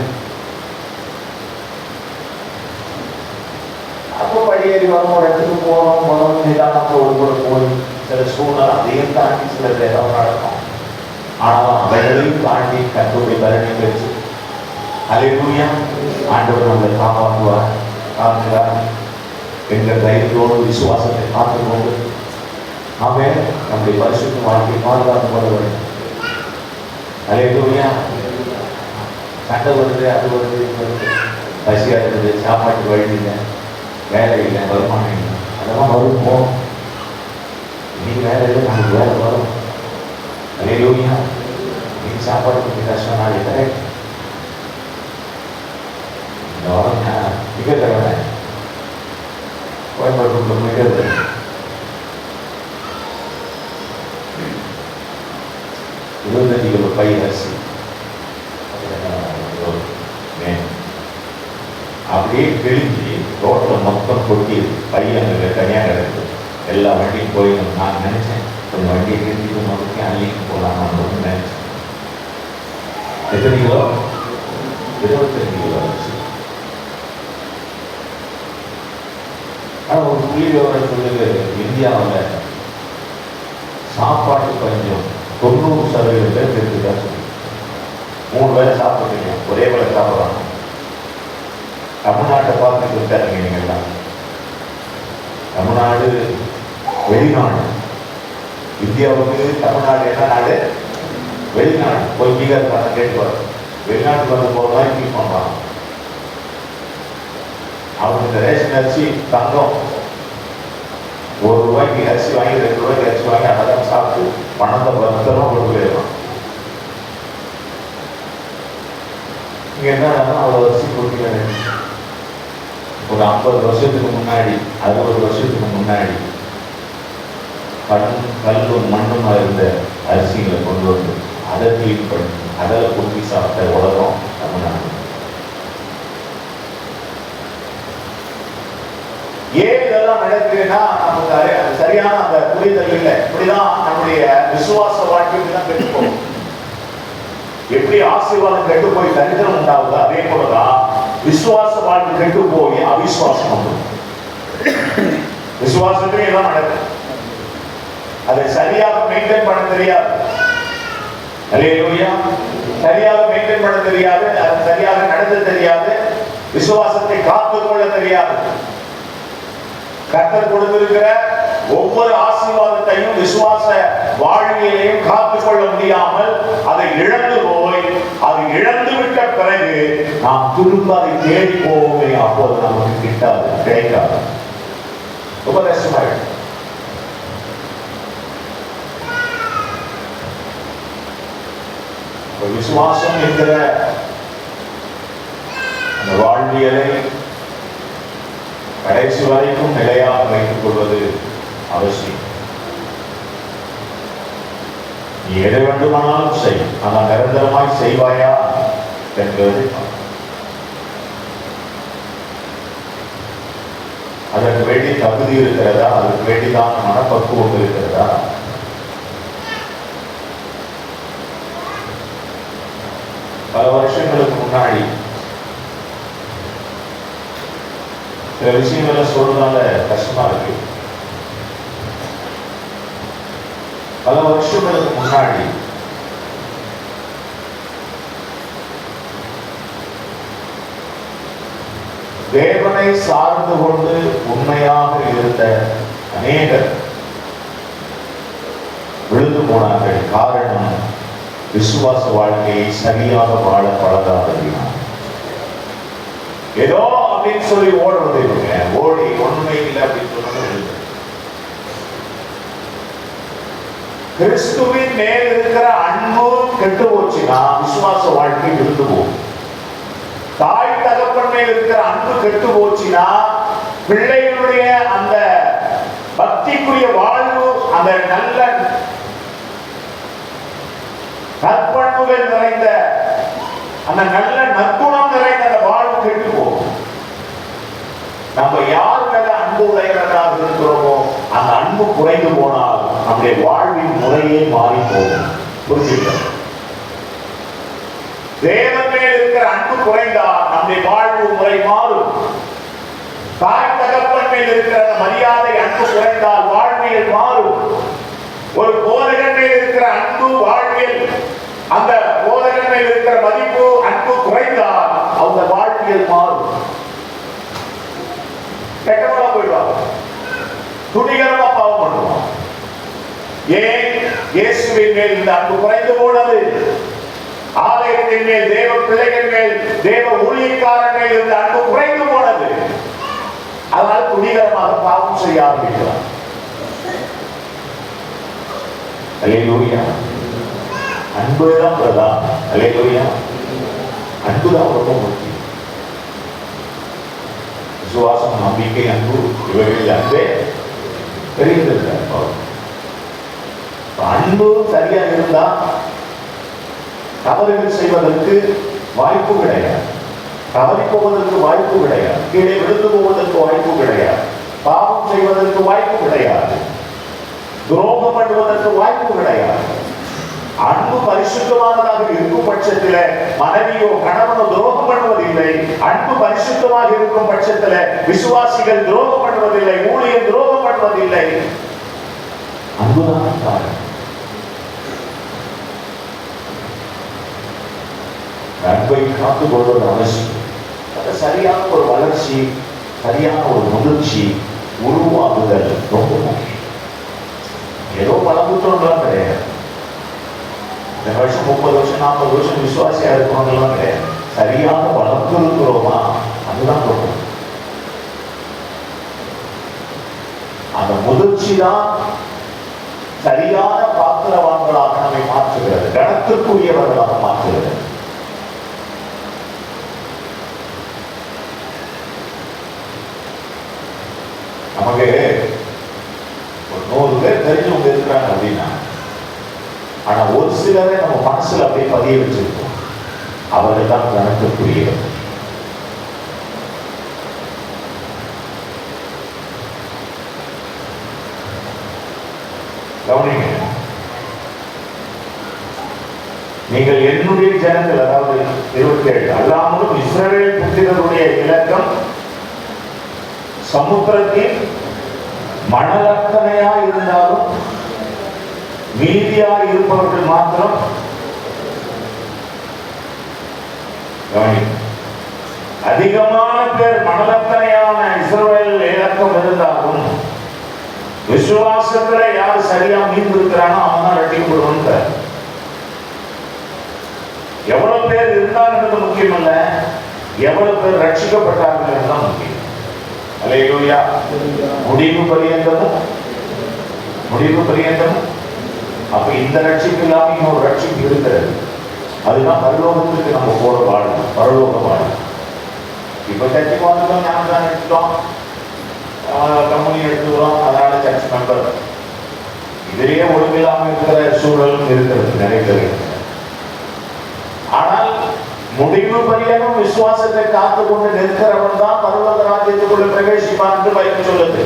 அப்போ படியேறி வரும், ஒரு இடத்துக்கு போகிறோம், நிதானத்தோடு கூட போய் சில சூழ்நிலை அதையும் தாண்டி சில ஏதாவது நடக்கும். ஆனால் அவைகளையும் தாண்டி கர்த்தருடைய பலனை பெற்று அல்லேலூயா ஆண்டவர் நம்மளை காப்பாற்றுவார், காக்கிறார் என்ற தைரியத்தோடு விசுவாசத்தை காத்துக்கொண்டு அவன் நம்முடைய பரிசுத்த வாழ்க்கையை பாதுகாத்து கொள்ள வேண்டும். அல்லேலூயா. சண்டை வருது, அது வருது, இது வருது, பசியா இருக்குது, சாப்பாட்டு வழி இல்லை, வேலை இல்லை, வருமானம் இல்லை, அதெல்லாம் வருவோம். நீ வேலை இல்லை, நமக்கு வேலை வரும். அல்லேலூயா. நீ சாப்பாடு கொஞ்சம் கஷ்டம், நாளை கரெக்ட். இந்த வாரம் மிக தரவை கோயம்புத்தூர்ல மிக 25 கிலோ பை அரிசி அப்படியே கிழிஞ்சி ரோட்டில் மொத்தம் கொட்டி பையன் தனியாக கிடக்குது. எல்லா வண்டியும் போயிடும். நான் நினைச்சேன் கொஞ்சம் வண்டியை நிறுத்திட்டு நோக்கி அள்ளிக்கு போகலான்னு நினைச்சேன். எத்தனை கிலோ? 25 கிலோ அரிசி. ஆனால் ஒரு புள்ளி விவரம் சொல்லுது, இந்தியாவில் சாப்பாட்டு பஞ்சம் 90% பேர் இருக்குதான் சொல்லி. 3 வேளை சாப்பிடுறீங்க, ஒரே வேளை சாப்பிட்றாங்க. தமிழ்நாட்டை பார்த்துட்டு இருக்காருங்க நீங்கள்லாம். தமிழ்நாடு வெளிநாடு. இந்தியாவுக்கு தமிழ்நாடு என்ன நாடு? வெளிநாடு. போய் பீகார்காரங்க கேட்டு வர, வெளிநாட்டுக்கு வந்து போகிறதா ஃபீல் பண்ணுறான். அவங்க இந்த ரேஷன் அரிசி தங்கம், 1 ரூபாய்க்கு அரிசி வாங்கி 2 ரூபாய்க்கு அரிசி வாங்கி அழகாக சாப்பிட்டு பணத்தை பத்திரமா கொண்டு போயிடலாம். இங்கே என்ன அவ்வளோ அரிசி கொடுக்கிறாரு. ஒரு 50 வருஷத்துக்கு முன்னாடி, 60 வருஷத்துக்கு முன்னாடி கல்லும் மண்ணுமா இருந்த அரிசிகளை கொண்டு வந்து அதை கிளீன் பண்ணி அதில் குட்டி சாப்பிட்ட உலகம் தமிழ்நாடு. ஏன் இதெல்லாம் நடக்குதுன்னா நமக்கு சரியான அந்த புரிதல் இல்லை. இப்படிதான் நம்முடைய விசுவாச வாழ்க்கைக்கு தான் கெட்டு போகும். எப்படி ஆசீர்வாதம் கெட்டு போய் தரித்திரம் உண்டாகுது, அதே போலதான் விசுவாச வாழ்க்கை கெட்டு போய் அவிசுவாசம் உண்டு. விசுவாசத்துக்கு எல்லாம் நடக்குது, அதை சரியாக மெயின்டைன் பண்ண தெரியாது. அல்லேலூயா. சரியாக மெயின்டைன் பண்ண தெரியாது, அது சரியாக நடத்த தெரியாது. விசுவாசத்தை காத்துக் கொள்ள தெரியாது. கர்த்தர் கொடுத்திருக்கிற ஒவ்வொரு ஆசீர்வாதத்தையும் விசுவாச வாழ்க்கையையும் காத்துக் கொள்ள முடியாமல் அதை இழந்து போய் அது இழந்து விட்ட பிறகு நாம் திரும்ப அதை தேடி போவோமே, அப்போது நமக்கு கிட்டாது, கிடைக்காது. உபதேசமாயிடும். விசுவாசம் என்கிற அந்த வாழ்வியலை கடைசி வரைக்கும் நிலையாக வைத்துக் கொள்வது அவசியம். நீ எதை வேண்டுமானாலும் செய், ஆனால் நிரந்தரமாய் செய்வாயா என்பது அதற்கு வேண்டி தகுதி இருக்கிறதா, அதற்கு வேண்டிதான் மனப்பக்குவம் இருக்கிறதா? பல வருஷங்களுக்கு முன்னாடி சில விஷயங்களை சொல்றதுனால கஷ்டமா இருக்கு. பல வருஷங்களுக்கு முன்னாடி தேவனை சார்ந்து கொண்டு உண்மையாக இருந்த அநேகர் விழுந்து போனார்கள். காரணம், விசுவாச வாழ்க்கையை சரியாக வாழ பழகாததினால். ஏதோ அப்படின்னு சொல்லி ஓடுறது இவங்க, ஓடி ஒண்ணுமே இல்லை அப்படின்னு சொன்னது. கிறிஸ்துவின் மேல் இருக்கிற அன்பு கெட்டு போச்சுன்னா விசுவாச வாழ்க்கை விழுந்து போகும். தாய் தகப்பன் மேல் இருக்கிற அன்பு கெட்டு போச்சுன்னா பிள்ளைகளுடைய அந்த பக்திக்குரிய வாழ்வு, அந்த நல்ல நற்பண்புகள் நிறைந்த அந்த நல்ல நற்குணம் நிறைந்த அந்த வாழ்வு கெட்டு போகும். நம்ம யார் மேல அன்பு உடையவர்களாக இருக்கிறோமோ அந்த அன்பு குறைந்து போனால் நம்முடைய வாழ்வின் முறையே மாறி போகும். புரிஞ்சுக்க, தேவன் மேல் இருக்கிற அன்பு குறைந்தால் நம்முடைய வாழ்வு முறை மாறும். தாய் தகப்பன் மேல் இருக்கிற மரியாதை அன்பு குறைந்தால் வாழ்வியல் மாறும். ஒரு போதகன் மேல் இருக்கிற அன்பு வாழ்வியல், அந்த போதகன் மேல் இருக்கிற மதிப்பு அன்பு குறைந்தால் அவங்க வாழ்வியல் மாறும். கெட்டவளா போயிடுவாங்க, துணிகரமா பாவம் பண்ணுவாங்க. ஏன்? இயேசுவின் மேல் இந்த அன்பு குறைந்து போனது. ஆலயத்தின் மேல், தேவ பிள்ளைகள் மேல், தேவ ஊழியக்காரன் மேல் இருந்த அன்பு குறைந்து போனது. அதனால் துணிகரமாக பாவம் செய்ய ஆரம்பிக்கிறார். அல்லேலூயா. அன்புதான் பிரதான். அல்லேலூயா. அன்புதான் ரொம்ப முக்கியம். விசுவாசம், நம்பிக்கை, அன்பு, இவைகளில் அன்பே பெரியது. அன்பு சரியா இருந்தா தவறுகள் செய்வதற்கு வாய்ப்பு கிடையாது, தவறி போவதற்கு வாய்ப்பு கிடையாது, கீழே விழுந்து போவதற்கு வாய்ப்பு கிடையாது, பாவம் செய்வதற்கு வாய்ப்பு கிடையாது, துரோகம் பண்ணுவதற்கு வாய்ப்பு கிடையாது. அன்பு பரிசுத்தமானதாக இருக்கும் பட்சத்தில் மனைவியோ கணவனோ துரோகம் பண்ணுவதில்லை. அன்பு பரிசுத்தமாக இருக்கும் பட்சத்தில் விசுவாசிகள் துரோகம் பண்ணுவதில்லை, ஊழியர் துரோகம் பண்ணுவதில்லை. அன்புதான் காரணம். அன்பை காத்துக் கொள்வது அவசியம். சரியான ஒரு வளர்ச்சி, சரியான ஒரு முதிர்ச்சி உருவாகுதல் ரொம்ப முக்கியம். ஏதோ பலமுற்றோம்லாம் கிடையாது. இந்த வருஷம் 30 வருஷம் 40 வருஷம் விசுவாசியா இருக்கணும்லாம் கிடையாது. சரியான வளர்ந்து இருக்கிறோமா, அதுதான் ரொம்ப. அந்த முதிர்ச்சி தான் சரியான பாத்திரவான்களாக நம்மை மாற்றுகிறது, கணத்திற்குரியவர்களாக மாற்றுகிறது. நமக்கு ஒரு 100 பேர் தெரிஞ்சவங்க இருக்கிறாங்க அப்படின்னா, ஆனா ஒரு சிலரை நம்ம மனசுல அப்படியே பதிய வச்சிருக்கோம். அவர்கள் தான் கணக்கிற்குரியவர். கவனிங்க, நீங்கள் என்னுடைய ஜனங்கள், அதாவது 27, அல்லாமலும் இஸ்ரவேல் புத்திரருடைய இலக்கம் சமுத்திரத்தின் மணலக்கணையா இருந்தாலும் மீதியா இருப்பவர்கள் மாத்திரம் அதே அதிகமான பேர் மனதத்தனையான இஸ்ரவேல் இலக்கம் இருந்தாலும் விசுவாசத்துல யார் சரியா மீண்டு இருக்கிறானோ அவன் தான் ரட்சிக்கப்படுவான். எவ்வளவு பேர் இருந்தாங்கிறது முக்கியம் அல்ல, எவ்வளவு பேர் ரட்சிக்கப்பட்டார்கள் தான் முக்கியம். அல்லேலூயா. முடிவு பரியந்தமும் அப்ப இந்த ரட்சிப்பு இல்லாம இன்னொரு ரட்சிப்பு இருக்கிறது. அதுதான் பரலோகத்துக்கு நம்ம போற வாழ்வு, பரலோக வாழ்வு. இப்ப சர்ச்சுக்கு வந்துட்டோம், ஞானம் தான் எடுத்துட்டோம், கம்பெனி எடுத்துக்கிறோம், அதனால சர்ச் மெம்பர். இதிலேயே ஒழுங்கில்லாம இருக்கிற சூழலும் இருக்கிறது நிறைய பேர். ஆனால் முடிவு பரியனும் விசுவாசத்தை காத்து கொண்டு நிற்கிறவன் தான் பரலோக ராஜ்யத்துக்குள்ள பிரவேசிப்பான் என்று பைபிள் சொல்லுது.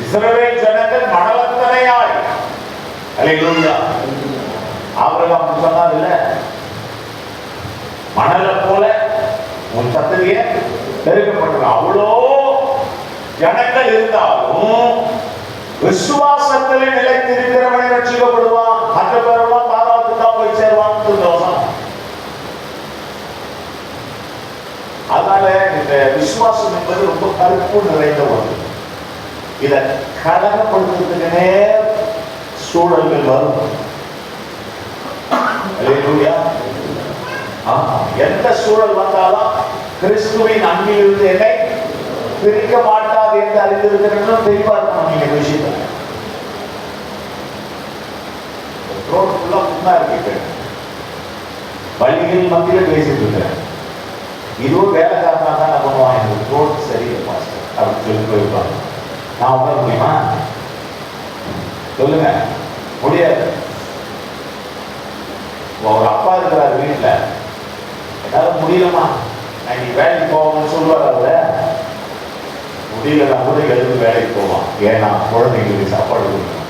இஸ்ரவேல் ஜனங்கள் மணலத்தனையாய், அல்லேலூயா, ஆபிரகாம் சொன்னார் இல்ல, மணலை போல உன் சந்ததிய பெருக்கப்பட்டது. அவ்வளோ ஜனங்கள் இருந்தாலும் விசுவாசத்திலே நிலைத்திருக்கிறவனை ரட்சிக்கப்படுவான். மற்ற பேரெல்லாம் பாதாளத்துக்கு தான் போய் சேருவான் தோசம். அதனால இந்த விசுவாசம் என்பது ரொம்ப கருப்பு நிறைந்த ஒன்று. இதை கலகப்படுத்துறதுக்குனே சூழல்கள் வரும். எந்த சூழல் வந்தாலும் கிறிஸ்துவின் அன்பிலிருந்து என்னை பிரிக்க மாட்டாது என்று அறிந்திருக்கிறோம். தெளிவா இருக்கணும் நீங்க விஷயத்த. பள்ளிகள் மத்தியில் பேசிட்டு இருக்கிறேன். இதுவும் வேலைக்காரனா தான் நான் பண்ணுவான், எனக்கு ரோட் சரியில்லை மாஸ்டர் அப்படின்னு சொல்லி போயிருப்பாங்க. நான் உட்கார முடியுமா? சொல்லுங்க, முடியாது. ஒரு அப்பா இருக்கிறார் வீட்டுல, என்னால முடியலமா நான் நீ வேலைக்கு போகணும்னு சொல்லுவார். அவர முடியலன்னா கூட எழுந்து வேலைக்கு போவான். ஏன்னா குழந்தைங்களுக்கு சாப்பாடு கொடுக்கணும்.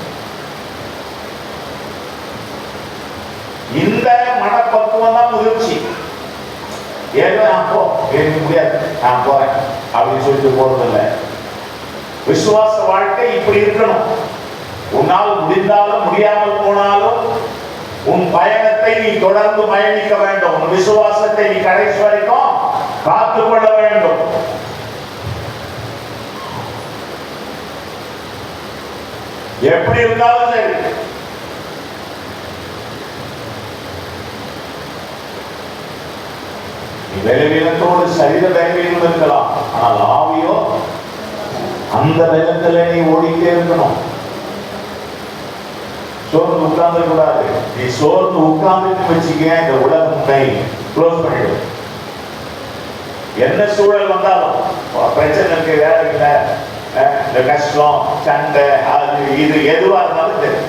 இந்த மனப்பக்குவம் தான் முதிர்ச்சி. ஏதோ நான் போ, எனக்கு முடியாது, நான் போறேன் அப்படின்னு சொல்லிட்டு போறதில்லை. விசுவாச வாழ்க்கை இப்படி இருக்கணும். உன்னால் முடிந்தாலும் முடியாமல் போனாலும் உன் பயணத்தை நீ தொடர்ந்து பயணிக்க வேண்டும். உன் விசுவாசத்தை நீ கடைசி வரைக்கும் காத்துக்கொள்ள வேண்டும். எப்படி இருந்தாலும் சரி. பலவீனத்தோடு சரீர பலவீனம் இருக்கலாம், ஆனால் ஆவியோ அந்த பலத்துல நீ ஓடிட்டே இருக்கணும். சோர்ந்து உட்கார்ந்து கூடாது. நீ சோர்ந்து உட்கார்ந்து வச்சுக்க, இந்த உலகத்தை க்ளோஸ் பண்ணிடும். என்ன சூழல் வந்தாலும், பிரச்சனை இருக்கு, வேலை இல்லை, இந்த கஷ்டம், சண்டை, அது இது எதுவா இருந்தாலும் சரி,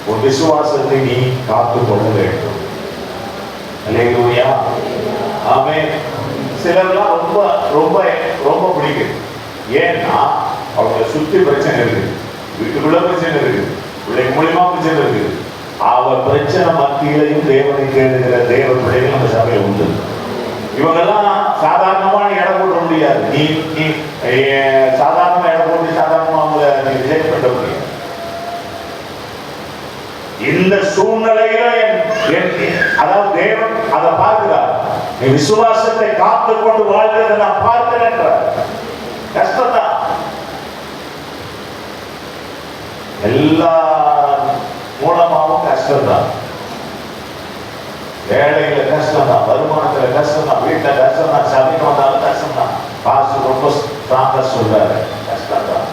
ஒரு விசுவாசத்தை நீ காத்துக் கொள்ள வேண்டும். அல்லேலூயா, ஆமென். சிலர்லாம் ரொம்ப ரொம்ப ரொம்ப பிடிக்கும். ஏன்னா அவங்க சுத்தி பிரச்சனை இருக்கு, வீட்டுக்குள்ள பிரச்சனை இருக்கு, பிள்ளை மூலியமா பிரச்சனை இருக்கு. அவர் பிரச்சனை மத்தியிலையும் தேவனை கேளுகிற தேவ பிள்ளைகள் நம்ம சபையில உண்டு. இவங்கெல்லாம் சாதாரணமா இடம் போட முடியாது. நீ சாதாரணமா இடம் போட்டு சாதாரணமா அவங்களை நீ ரிஜெக்ட் பண்ண முடியாது. இந்த சூழ்நிலையில அதாவது தேவன் அதை பார்க்கிறார். நீ விசுவாசத்தை காத்துக் கொண்டு வாழ்கிறத நான் பார்க்கிறேன். கஷ்டம்தான், எல்லா மூலமாகவும் கஷ்டம்தான். வேலையில கஷ்டம் தான், வருமானத்துல கஷ்டம் தான், வீட்டுல கஷ்டம் தான், சபைக்கு வந்தாலும் கஷ்டம் தான். பாசு ரொம்ப ஸ்ட்ராங்கா சொல்றாரு, கஷ்டம் தான்.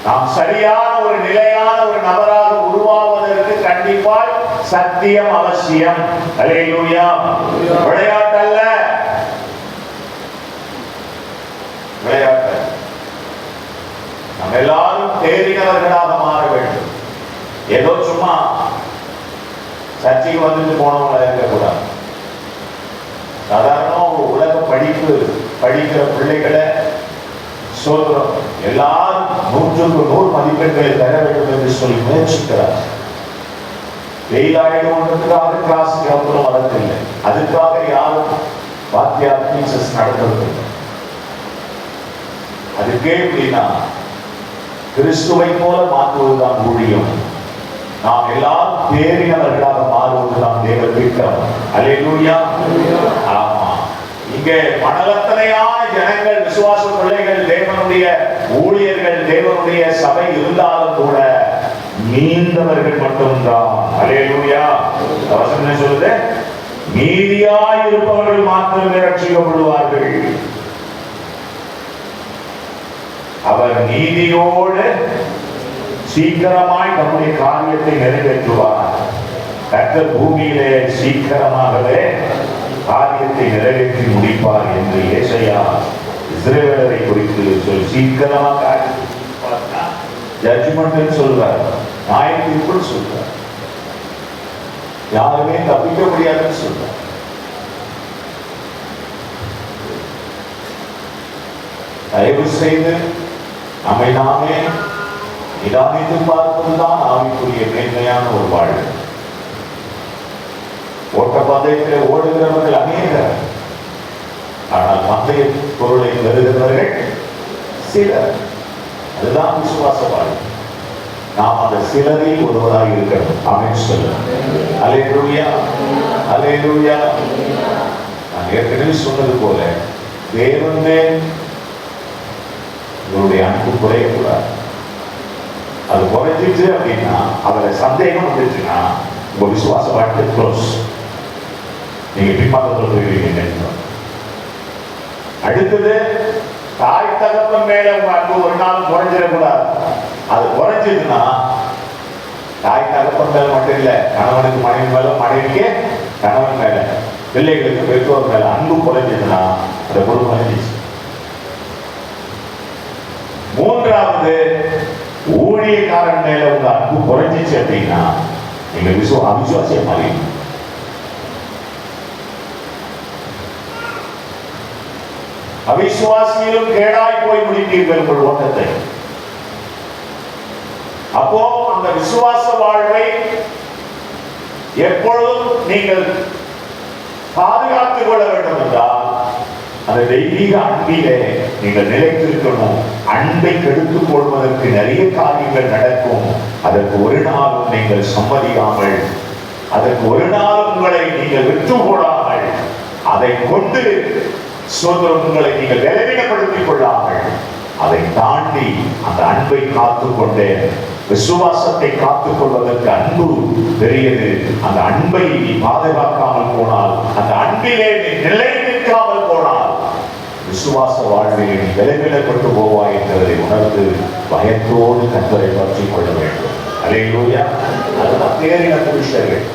நாம் சரியான ஒரு நிலையான ஒரு நபராக உருவாவதற்கு கண்டிப்பாய் சத்தியம் அவசியம். அல்லேலூயா. விளையாட்டல்ல, விளையாட்டு. நம்ம எல்லாரும் தேறினவர்களாக மாற வேண்டும். ஏதோ சும்மா சர்ச்சைக்கு வந்துட்டு போனவங்களா இருக்கக்கூடாது. சாதாரண உலக படிப்பு படிக்கிற பிள்ளைகளை சொல்றோம், எல்லாரும் 100க்கு 100 மதிப்பெண்களை பெற வேண்டும் என்று சொல்லி முயற்சிக்கிறார். வெயிலாயிடுவதற்காக கிளாஸுக்கு அப்புறம் வரதில்லை. அதுக்காக யாரும் வாத்தியார் டீச்சர்ஸ் நடத்துறதில்லை. அதுக்கே எப்படின்னா கிறிஸ்துவை போல மாற்றுவதுதான் ஊழியம். நாம் எல்லாரும் தேறினவர்களாக மாறுவது நாம் தேவ திட்டம். அல்லேலூயா. ஆமா, இங்கே மனலத்தனையான ஜனங்கள், விசுவாச பிள்ளைகள், தேவனுடைய ஊழியர்கள், தேவனுடைய சபை இருந்தாலும் கூட மீண்டவர்கள் மட்டும்தான். அல்லேலூயா. வசனம் என்ன சொல்லுது? மீதியாய் இருப்பவர்கள் மாத்திரமே ரட்சிக்கப்படுவார்கள். அவர் நீதியோடு சீக்கிரமாய் நம்முடைய காரியத்தை நிறைவேற்றுவார். கர்த்தர் பூமியிலே சீக்கிரமாகவே காரியத்தை நிறைவேற்றி முடிப்பார் என்று ஏசாயா இஸ்ரவேலரை குறித்து சீக்கிரமாக ஜட்ஜ்மெண்ட் சொல்றார், நியாய தீர்ப்பு சொல்றார். யாருமே தப்பிக்க முடியாதுன்னு சொல்றார். தயவு செய்து நம்மை நாமே நிதானித்து பார்ப்பதுதான் ஆவிக்குரிய மேன்மையான ஒரு வாழ்வு. ஓட்ட பந்தயத்தில் ஓடுகிறவர்கள் அநேகர், ஆனால் பந்தய பொருளை பெறுகிறவர்கள் சிலர். அதுதான் விசுவாச வாழ்வு. நாம் அந்த சிலரில் ஒருவராக இருக்கணும். ஆமென் சொல்லுங்க. அல்லேலூயா, அல்லேலூயா. நான் ஏற்கனவே சொன்னது போல தேவனே உங்களுடைய அன்பு குறையக்கூடாது. அது குறைஞ்சிச்சு அப்படின்னா, அவரை சந்தேகம் வந்துச்சுன்னா உங்க விசுவாச வாழ்க்கை க்ளோஸ். நீங்க பின்பாகத்தில் போயிருவீங்க. அடுத்தது, தாய் தகப்பன் மேல உங்க அன்பு ஒரு நாள் குறைஞ்சிடக்கூடாது. அது குறைஞ்சதுன்னா தாய் தகப்பன் மேல மட்டும் இல்ல, கணவனுக்கு மனைவி மேல, மனைவிக்கு கணவன் மேல, பிள்ளைகளுக்கு பெற்றோர் மேல அன்பு குறைஞ்சதுன்னா அந்த குடும்பம் அழிஞ்சிச்சு. மூன்றாவது, ஊழியக்காரன் மேல உங்க அன்பு குறைஞ்சிச்சு அப்படின்னா நீங்க அவிசுவாசிய மாறி. அவிசுவாசியிலும் கேடாய் போய் முடித்தீர்கள் உங்கள் ஓட்டத்தை. அப்போ அந்த விசுவாச வாழ்வை எப்பொழுதும் நீங்கள் பாதுகாத்துக் கொள்ள வேண்டும் என்றால் அந்த தெய்வீக அன்பிலே நீங்கள் நிலைத்திருக்கணும். அன்பை கெடுத்துக் கொள்வதற்கு நிறைய காரியங்கள் நடக்கும். அதற்கு ஒரு நாளும் நீங்கள் சம்மதிக்காமல், அதற்கு ஒரு நாளும் உங்களை நீங்கள் விட்டு போடாமல், அதை கொண்டு உங்களை நீங்கள் விளைவிடப்படுத்திக் கொள்ளாமல், அதை தாண்டி அந்த அன்பை காத்துக்கொண்டே, விசுவாசத்தை காத்துக் கொள்வதற்கு அன்பு பெரியது. அந்த அன்பை நீ பாதுகாக்காமல் போனால், அந்த அன்பிலே நீ நிலை நிற்காமல் போனால், விசுவாச வாழ்வில் நீ விளைவிடப்பட்டு போவாய் என்பதை உணர்ந்து பயத்தோடு கர்த்தரை பற்றிக் கொள்ள வேண்டும். அல்லேலூயா. அதுதான் தேறின புருஷர்கள்.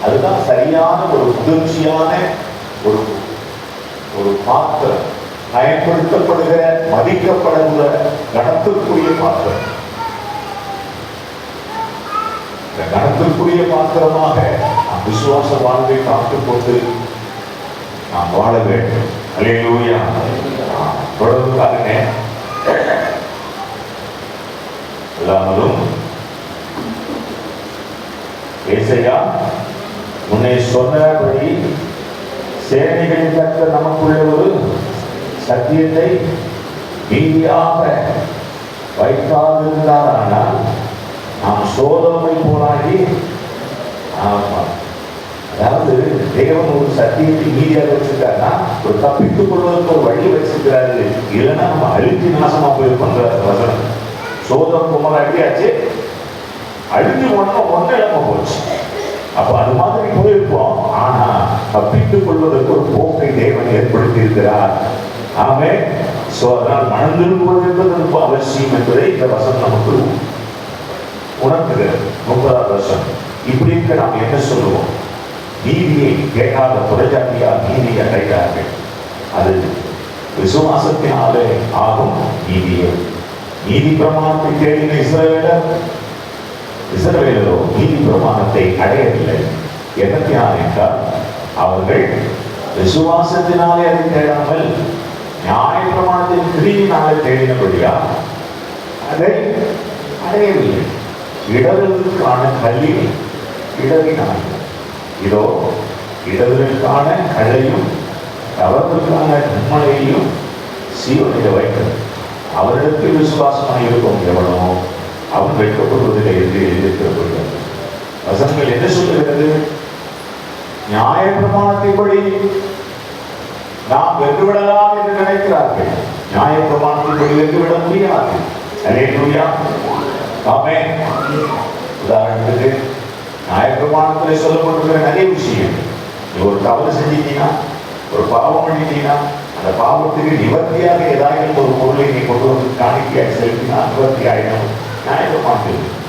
அதுதான் சரியான ஒரு முதிர்ச்சியான ஒரு பாத்திரம், பயன்படுத்தப்படுகிற, மதிக்கப்படுகிற, கணத்திற்குரிய பாத்திரம். கணத்திற்குரிய பாத்திரமாக நாம் விசுவாச வாழ்வை காத்துக் கொண்டு நாம் வாழ வேண்டும். அல்லேலூயா. தொடர்ந்து பாருங்க. எல்லாரும் ஏசாயா முன்னே சொன்னபடி சேனைகளின் கர்த்தர் நமக்குள்ள ஒரு சத்தியத்தை மீதியாக வைக்காதிருந்தார். ஆனால் நாம் சோதனை போராடி, அதாவது தேவன் ஒரு சத்தியத்தை மீதியாக வச்சிருக்காருன்னா ஒரு தப்பித்துக் கொள்வதற்கு ஒரு வழி வச்சிருக்கிறாரு. இல்லைன்னா நம்ம அழிஞ்சு நாசமா போயிருப்போன்ற வசனம். சோதம் குமர அடியாச்சு, அழிஞ்சு ஒன்னு இழப்ப போச்சு. அப்ப அது மாதிரி போயிருப்போம். ஆனா தப்பித்துக் கொள்வதற்கு ஒரு போக்கை தேவன் ஏற்படுத்தி இருக்கிறார். ஆமே. சோ அதனால் மனம் திரும்புவது என்பது ரொம்ப அவசியம் என்பதை இந்த வசனம் நமக்கு உணர்த்துகிறது. 30வது வருஷம் இப்படி இருக்க நாம் என்ன சொல்லுவோம்? நீதியை கேட்காத புறஜாதியார் நீதியை அடைகிறார்கள். அது விசுவாசத்தினாலே ஆகும் நீதியை. நீதி பிரமாணத்தை தேடின இஸ்ரவேலரோ நீதி பிரமாணத்தை அடையவில்லை. எதற்காக என்றால் அவர்கள் விசுவாசத்தினாலே அதை தேடாமல் நியாய பிரமாணத்தின் கிரியினாலே தேடினபடியா அதை அடையவில்லை. இடர்களுக்கான கல்வி இடறினார்கள். இதோ இடர்களுக்கான கல்லையும் தவறுக்கான நன்மலையையும் சீவனில் வைக்கிறது. அவரிடத்தில் விசுவாசமாக இருக்கும் எவனோ அவன் வைக்கப்படுவதில்லை என்று எழுதியிருக்கிறது. வசனங்கள் என்ன சொல்லுகிறது? நியாயப்பிரமாணத்தின்படி நாம் வென்றுவிடலாம் என்று நினைக்கிறார்கள். நியாயப்பிரமாணத்தின்படி வென்றுவிட முடியாது. அல்லேலூயா, ஆமென். உதாரணத்துக்கு நியாயப்பிரமாணத்தில் சொல்லப்பட்டிருக்கிற நிறைய விஷயம். நீ ஒரு தவறு செஞ்சிட்டீங்கன்னா, ஒரு பாவம் பண்ணிட்டீங்கன்னா, அந்த பாவத்துக்கு நிவர்த்தியாக ஏதாவது ஒரு பொருளை நீ கொண்டு வந்து காணிக்கையாக செலுத்தினா நிவர்த்தி ஆயிடும். நியாயப்பிரமாணத்தில்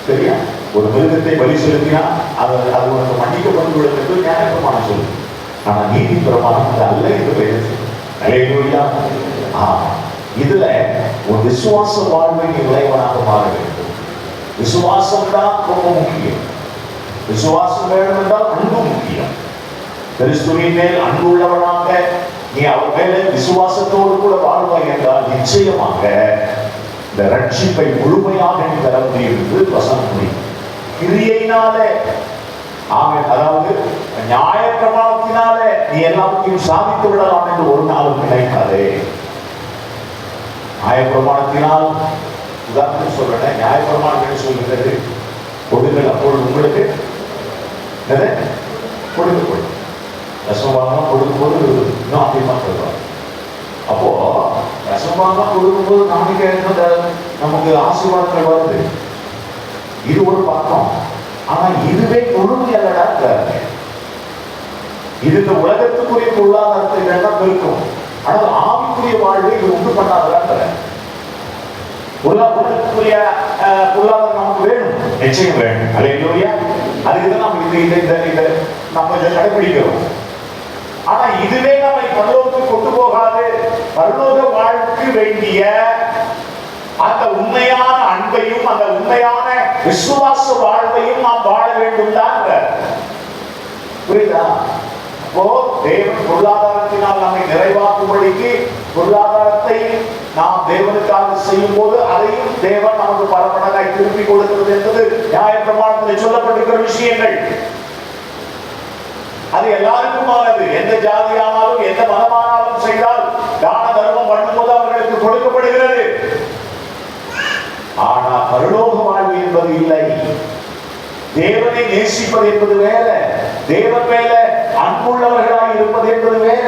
சரியா? ஒரு மிருகத்தை பலி செலுத்தினா அது உனக்கு மன்னிக்கப்பட்டு விடும் என்று நியாயப்பிரமாணம் சொல்லுது. ஆனா நீதி பிரமாணம் அது அல்ல என்று பேசு. அல்லேலூயா. இதுல ஒரு விசுவாச வாழ்வை விளைவாக மாற வேண்டும். விசுவாசம் தான் ரொம்ப முக்கியம். விசுவாசம் வேண்டும் என்றால் அன்பு முக்கியம். கிறிஸ்துவின் மேல் அன்பு உள்ளவனாக நீ அவர் மேல விசுவாசத்தோடு கூட வாழ்வாய் என்றால் நிச்சயமாக இந்த ரட்சிப்பை முழுமையாக நீ பெற முடியும் என்று வசனம் முடியும். கிரியையினாலே அதாவது நியாயப்பிரமாணத்தினாலே நீ எல்லாத்தையும் சாதித்து விடலாம் என்று ஒரு நாளும் நினைக்காதே. நியாயப்பிரமாணத்தினால் உதாரணத்துக்கு சொல்றேன். நியாயப்பிரமாணம் என்ன சொல்கிறது? கொடுங்கள் அப்பொழுது உங்களுக்கு கொடுக்கப்படும். தசமபாகம் கொடுக்கும்போது இன்னும் அதிகமா சொல்றாங்க. அப்போ தசமபாகம் கொடுக்கும்போது நமக்கு ஆசீர்வாதங்கள் வருது. இது ஒரு பக்கம். ஆனா இதுவே முழுமை அல்லடா. இது இந்த உலகத்துக்குரிய பொருளாதாரத்தை வேண்டாம் இருக்கும். ஆனால் ஆவிக்குரிய வாழ்வை இது உண்டு பண்ணாத உலகத்துக்குரிய பொருளாதாரம் நமக்கு வேணும், நிச்சயம் வேணும். அல்லேலூயா. அதுக்குதான் நம்ம நம்ம கடைபிடிக்கிறோம். ஆனா இதுவே நம்மை பரலோகத்துக்கு கொண்டு போகாது. பரலோக வாழ்க்கை வேண்டிய அந்த உண்மையான அன்பையும் அந்த உண்மையான விசுவாச வாழ்வையும் நாம் வாழ வேண்டும் தான். புரியுதா? அப்போ தேவன் பொருளாதாரத்தினால் நம்மை நிறைவாக்கும்படிக்கு பொருளாதாரத்தை நாம் தேவனுக்காக செய்யும் போது அதையும் தேவன் நமக்கு பல மடங்காய் திருப்பி கொடுக்கிறது என்பது நியாயப்பிரமாணத்தில் சொல்லப்பட்டிருக்கிற விஷயங்கள். அது எல்லாருக்குமானது. எந்த ஜாதியானாலும் எந்த மதமானாலும் செய்தால் தான தர்மம் பண்ணும்போது அவர்களுக்கு கொடுக்கப்படுகிறது. ஆனா பரலோக வாழ்வு என்பது இல்லை. தேவனை நேசிப்பது என்பது வேற, தேவன் மேல அன்புள்ளவர்களாய் இருப்பது என்பது வேற,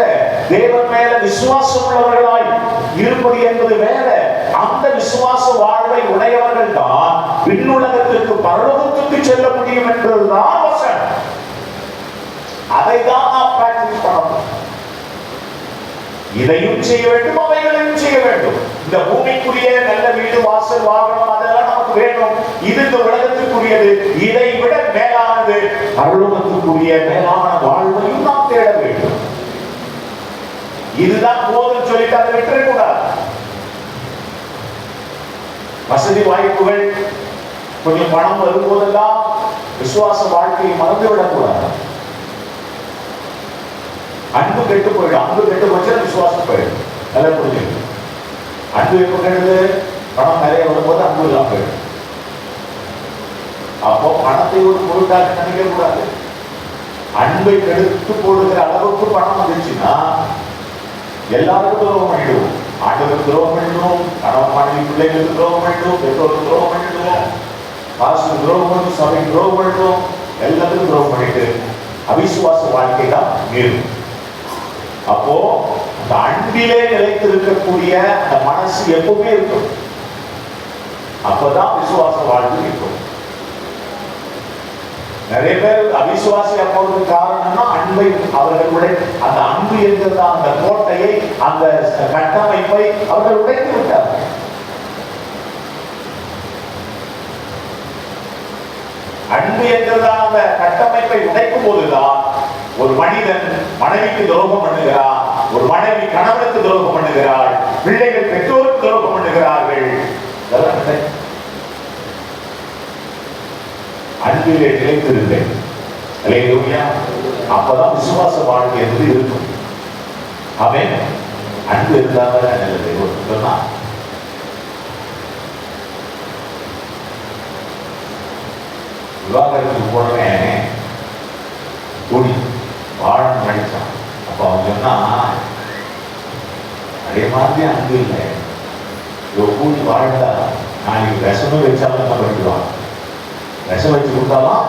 தேவன் மேல விசுவாசம் உள்ளவர்களாய் இருப்பது என்பது வேற. அந்த விசுவாச வாழ்வை உடையவர்கள் தான் விண்ணுலகத்திற்கு பரலோகத்துக்கு செல்ல முடியும் என்பதுதான் வசனம். அதை தான் நாம் பிராக்டிஸ் பண்ணணும். இதையும் செய்ய வேண்டும், அவைகளையும் செய்ய வேண்டும். இந்த பூமிக்குரிய நல்ல வீடு, வாசல், வாகனம் அதெல்லாம் நமக்கு வேண்டும். இது இந்த உலகத்துக்குரியது. இதை விட மேலானது பரலோகத்துக்குரிய மேலான வாழ்வையும் நாம் தேட வேண்டும். இதுதான் போதும் சொல்லிட்டு அதை விட்டுறக்கூடாது. வசதி வாய்ப்புகள், கொஞ்சம் பணம் வரும்போதெல்லாம் விசுவாச வாழ்க்கையை மறந்துவிடக்கூடாது. அன்பு கெட்டு போயிடும். அன்பு கெட்டு போச்சு, விசுவாசம் போயிடும். நல்லா புரிஞ்சுங்க. அன்பு எப்ப கெடுது? பணம் நிறைய வரும்போது அன்பு இல்லாம போயிடும். அப்போ பணத்தை ஒரு பொருட்டாக நினைக்க கூடாது. அன்பை கெடுத்து போடுகிற அளவுக்கு பணம் வந்துச்சுன்னா எல்லாருக்கும் துரோகம் பண்ணிடுவோம். ஆண்டவருக்கு துரோகம் பண்ணிடுவோம், கணவன் மனைவி பிள்ளைகளுக்கு துரோகம் பண்ணிடுவோம், பெற்றோருக்கு துரோகம் பண்ணிடுவோம், பாஸ்டருக்கு துரோகம் பண்ணி, சபைக்கு துரோகம் பண்ணிடுவோம், எல்லாத்துக்கும் துரோகம் பண்ணிட்டு அவிசுவாச வாழ்க்கை தான் மீறும். அப்போ அந்த அன்பிலே நிலைத்திருக்கக்கூடிய அந்த மனசு எப்பவுமே இருக்கும். அப்பதான் விசுவாச வாழ்க்கை இருக்கும். நிறைய பேர் அவிசுவாசியா போறதுக்கு காரணம்னா அன்பை அவர்களுடைய அந்த அன்பு என்கிற அந்த கோட்டையை, அந்த கட்டமைப்பை அவர்கள் உடைத்து விட்டார்கள். அன்பு என்கிறதான அந்த கட்டமைப்பை உடைக்கும் போதுதான் ஒரு மனிதன் மனைவிக்கு துரோகம் பண்ணுகிறார், ஒரு மனைவி கணவனுக்கு துரோகம் பண்ணுகிறாள், பிள்ளைகள் பெற்றோருக்கு துரோகம் பண்ணுகிறார்கள். அன்பிலே நிலைத்திருந்தேன். அல்லேலூயா. அப்பதான் விசுவாச வாழ்க்கை என்பது இருக்கும். ஆமென். அன்பு இருந்தால் நல்லது. சொன்னா விவாகரத்துக்கு போனவன் கூடி வாழ நினைச்சான். அப்ப அவன் சொன்னா, அதே மாதிரி அன்பு இல்லை, கூடி வாழ்ந்தா நாளைக்கு விஷமும் வச்சாலும் தான் பண்ணிடுவான். விஷம் வச்சு கொடுத்தாலும்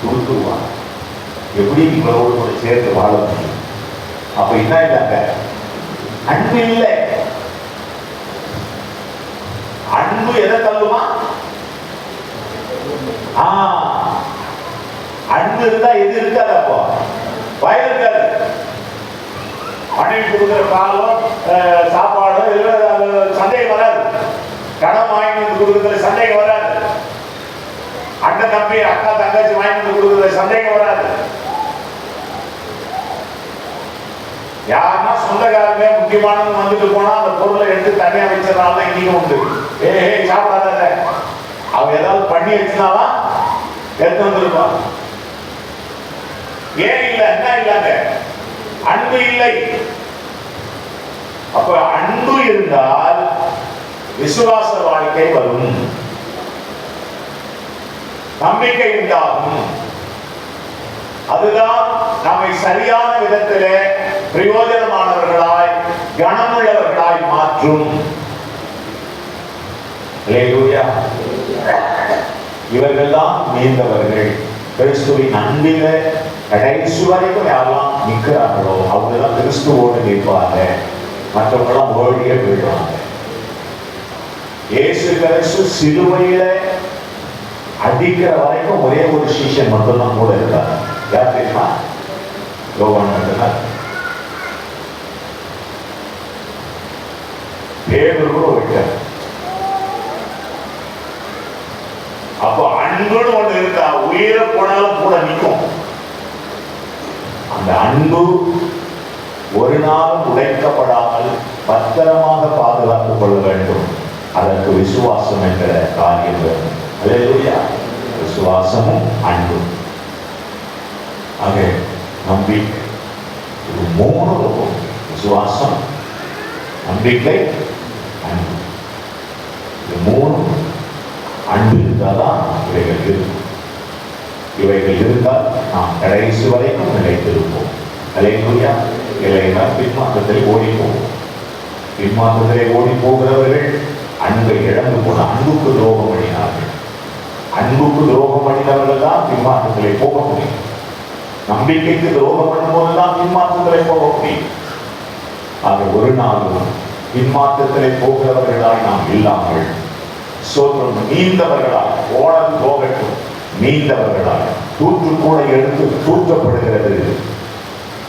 கொடுத்துருவாங்க. எப்படி இவரோடு கூட சேர்த்து வாழ முடியும்? அப்ப என்ன இல்லைங்க, அன்பு இல்லை. அன்பு எதை தள்ளுமா? அன்பு இருந்தா எது இருக்காது, அப்போ வயல் இருக்காது. மனைவி கொடுக்குற பாலும் சாப்பாடும் சந்தேகம் வராது. கடன் வாங்கி வந்து கொடுக்குற சந்தேகம் வராது. அண்ணன் தம்பி அக்கா தங்கச்சி வாங்கி வந்து கொடுக்குற சந்தேகம் வராது. யாருன்னா சொந்தக்காரங்க முக்கியமானவங்க வந்துட்டு போனா அந்த பொருளை எடுத்து தனியா வச்சிடறாங்க. இன்னைக்கு உண்டு, சாப்பிடாத அவ ஏதாவது பண்ணி வச்சுனாலாம் எடுத்து வந்துருப்பான். ஏன் இல்ல, என்ன இல்லாங்க, அன்பு இல்லை. அப்ப அன்பு இருந்தால் விசுவாச வாழ்க்கை வரும், நம்பிக்கை உண்டாகும். அதுதான் நம்மை சரியான விதத்திலே பிரயோஜனமானவர்களாய் கனமுள்ளவர்களாய் மாற்றும். இவர்கள் தான் நீந்தவர்கள். கிறிஸ்துவின் அன்பில கடைசி வரைக்கும் யாரெல்லாம் நிற்கிறார்களோ அவங்கதான் கிறிஸ்துவோடு நிற்பாங்க. மற்றவங்களாம் ஓடியே போயிடுவாங்க. இயேசு கிறிஸ்து சிலுவையில அடிக்கிற வரைக்கும் ஒரே ஒரு சீஷன் மட்டும்தான் கூட இருக்காங்க. யார் தெரியுமா? யோவான் மட்டும்தான். பேதுரு கூட விட்டார். அப்போ அன்புன்னு ஒண்ணு இருக்கா, உயிரை போனாலும் கூட நிற்கும். அந்த அன்பு ஒரு நாளும் உடைக்கப்படாமல் பத்திரமாக பாதுகாத்துக் கொள்ள வேண்டும். அதற்கு விசுவாசம் என்கிற காரியம் வேண்டும். அல்லேலூயா. விசுவாசமும் அன்பும். ஆக நம்பிக்கை, இது மூணு இருக்கும். விசுவாசம், நம்பிக்கை, அன்பு. இது மூணு அன்பு இருந்தால்தான் இவைகள் இருக்கும். இவைகள் இருந்தால் நாம் கடைசி வரைக்கும் நிலைத்திருப்போம். அல்லேலூயா. இல்லைன்னா பின்மாற்றத்தில் ஓடி போவோம். பின்மாற்றத்திலே ஓடி போகிறவர்கள் அன்பை இழந்து போன அன்புக்கு துரோகம் பண்ணினார்கள். அன்புக்கு துரோகம் பண்ணினவர்கள் தான் பின்மாற்றத்திலே போக முடியும். நம்பிக்கைக்கு துரோகம் பண்ணும்போதுதான் பின்மாற்றத்திலே போக முடியும். ஆக ஒரு நாளும் பின்மாற்றத்திலே போகிறவர்களாய் நாம் இல்லாமல் சோற்றம் நீந்தவர்களால், ஓடல் போகட்டும், நீந்தவர்களால், தூற்று கூட எடுத்து தூற்றப்படுகிறது,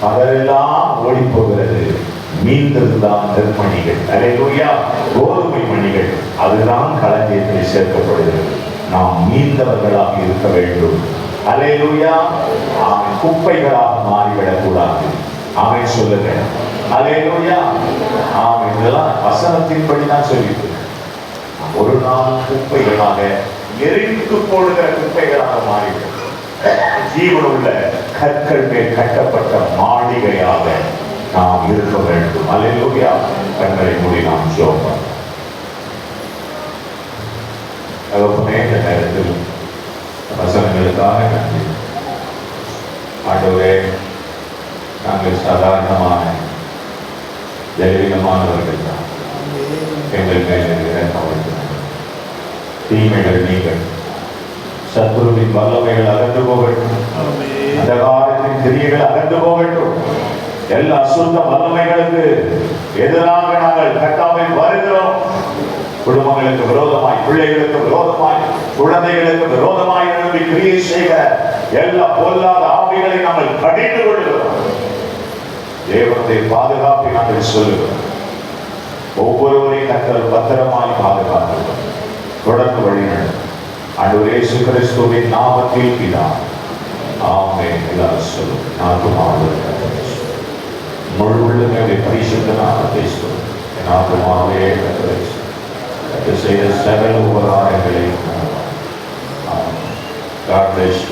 அதெல்லாம் ஓடி போகிறது. மீந்ததுதான் நெற்மணிகள், அல்லேலூயா, கோதுமை மணிகள், அதுதான் களஞ்சியத்தில் சேர்க்கப்படுகிறது. நாம் மீந்தவர்களாக இருக்க வேண்டும். அல்லேலூயா. அவன் குப்பைகளாக மாறிவிடக் கூடாது. அவன் சொல்லுங்க அல்லேலூயா. அவன் இதெல்லாம் வசனத்தின்படி தான் சொல்லிட்டு ஒரு நாள் குப்பைகளாக எரிந்து போடுகிற குப்பைகளாக மாறிவிடும். ஜீவனுள்ள கற்கள் மேல் கட்டப்பட்ட மாளிகையாக நாம் இருக்க வேண்டும். அல்லேலூயா. கண்களை மூடி நாம் ஜெபம். தகப்பனே, இந்த நேரத்தில் வசனங்களுக்காக நன்றி. ஆண்டவரே, நாங்கள் சாதாரணமான ஜெயவீனமானவர்கள் தான். எங்கள் மேலே தீமைகள் நீங்கள் சத்துருவின் வல்லமைகள் அகன்று போகட்டும். அந்த காலத்தின் கிரியைகள் அகன்று போகட்டும். எல்லா அசுத்த வல்லமைகளுக்கு எதிராக நாங்கள் கட்டாமல் வருகிறோம். குடும்பங்களுக்கு விரோதமாய், பிள்ளைகளுக்கு விரோதமாய், குழந்தைகளுக்கு விரோதமாய் எழுப்பி கிரியை செய்கிற எல்லா பொல்லாத ஆவிகளை நாங்கள் கடிந்து கொள்கிறோம். தேவனுடைய பாதுகாப்பை நாங்கள் சொல்லுகிறோம். ஒவ்வொருவரையும் கர்த்தர் பத்திரமாய் பாதுகாக்கிறோம். தொடர்ந்து வழிநடத்தும். ஆண்டவரே இயேசு கிறிஸ்துவின் நாமத்தில் பிதாவே, ஆமென். எல்லாரும் சொல்லுங்கள். நாமமாவது முழு உள்ளமே பரிசுத்த நாமத்தை சொல்லுங்கள். என் ஆத்துமாவே கர்த்தரை செய்த சகல உபகாரங்களை God bless you.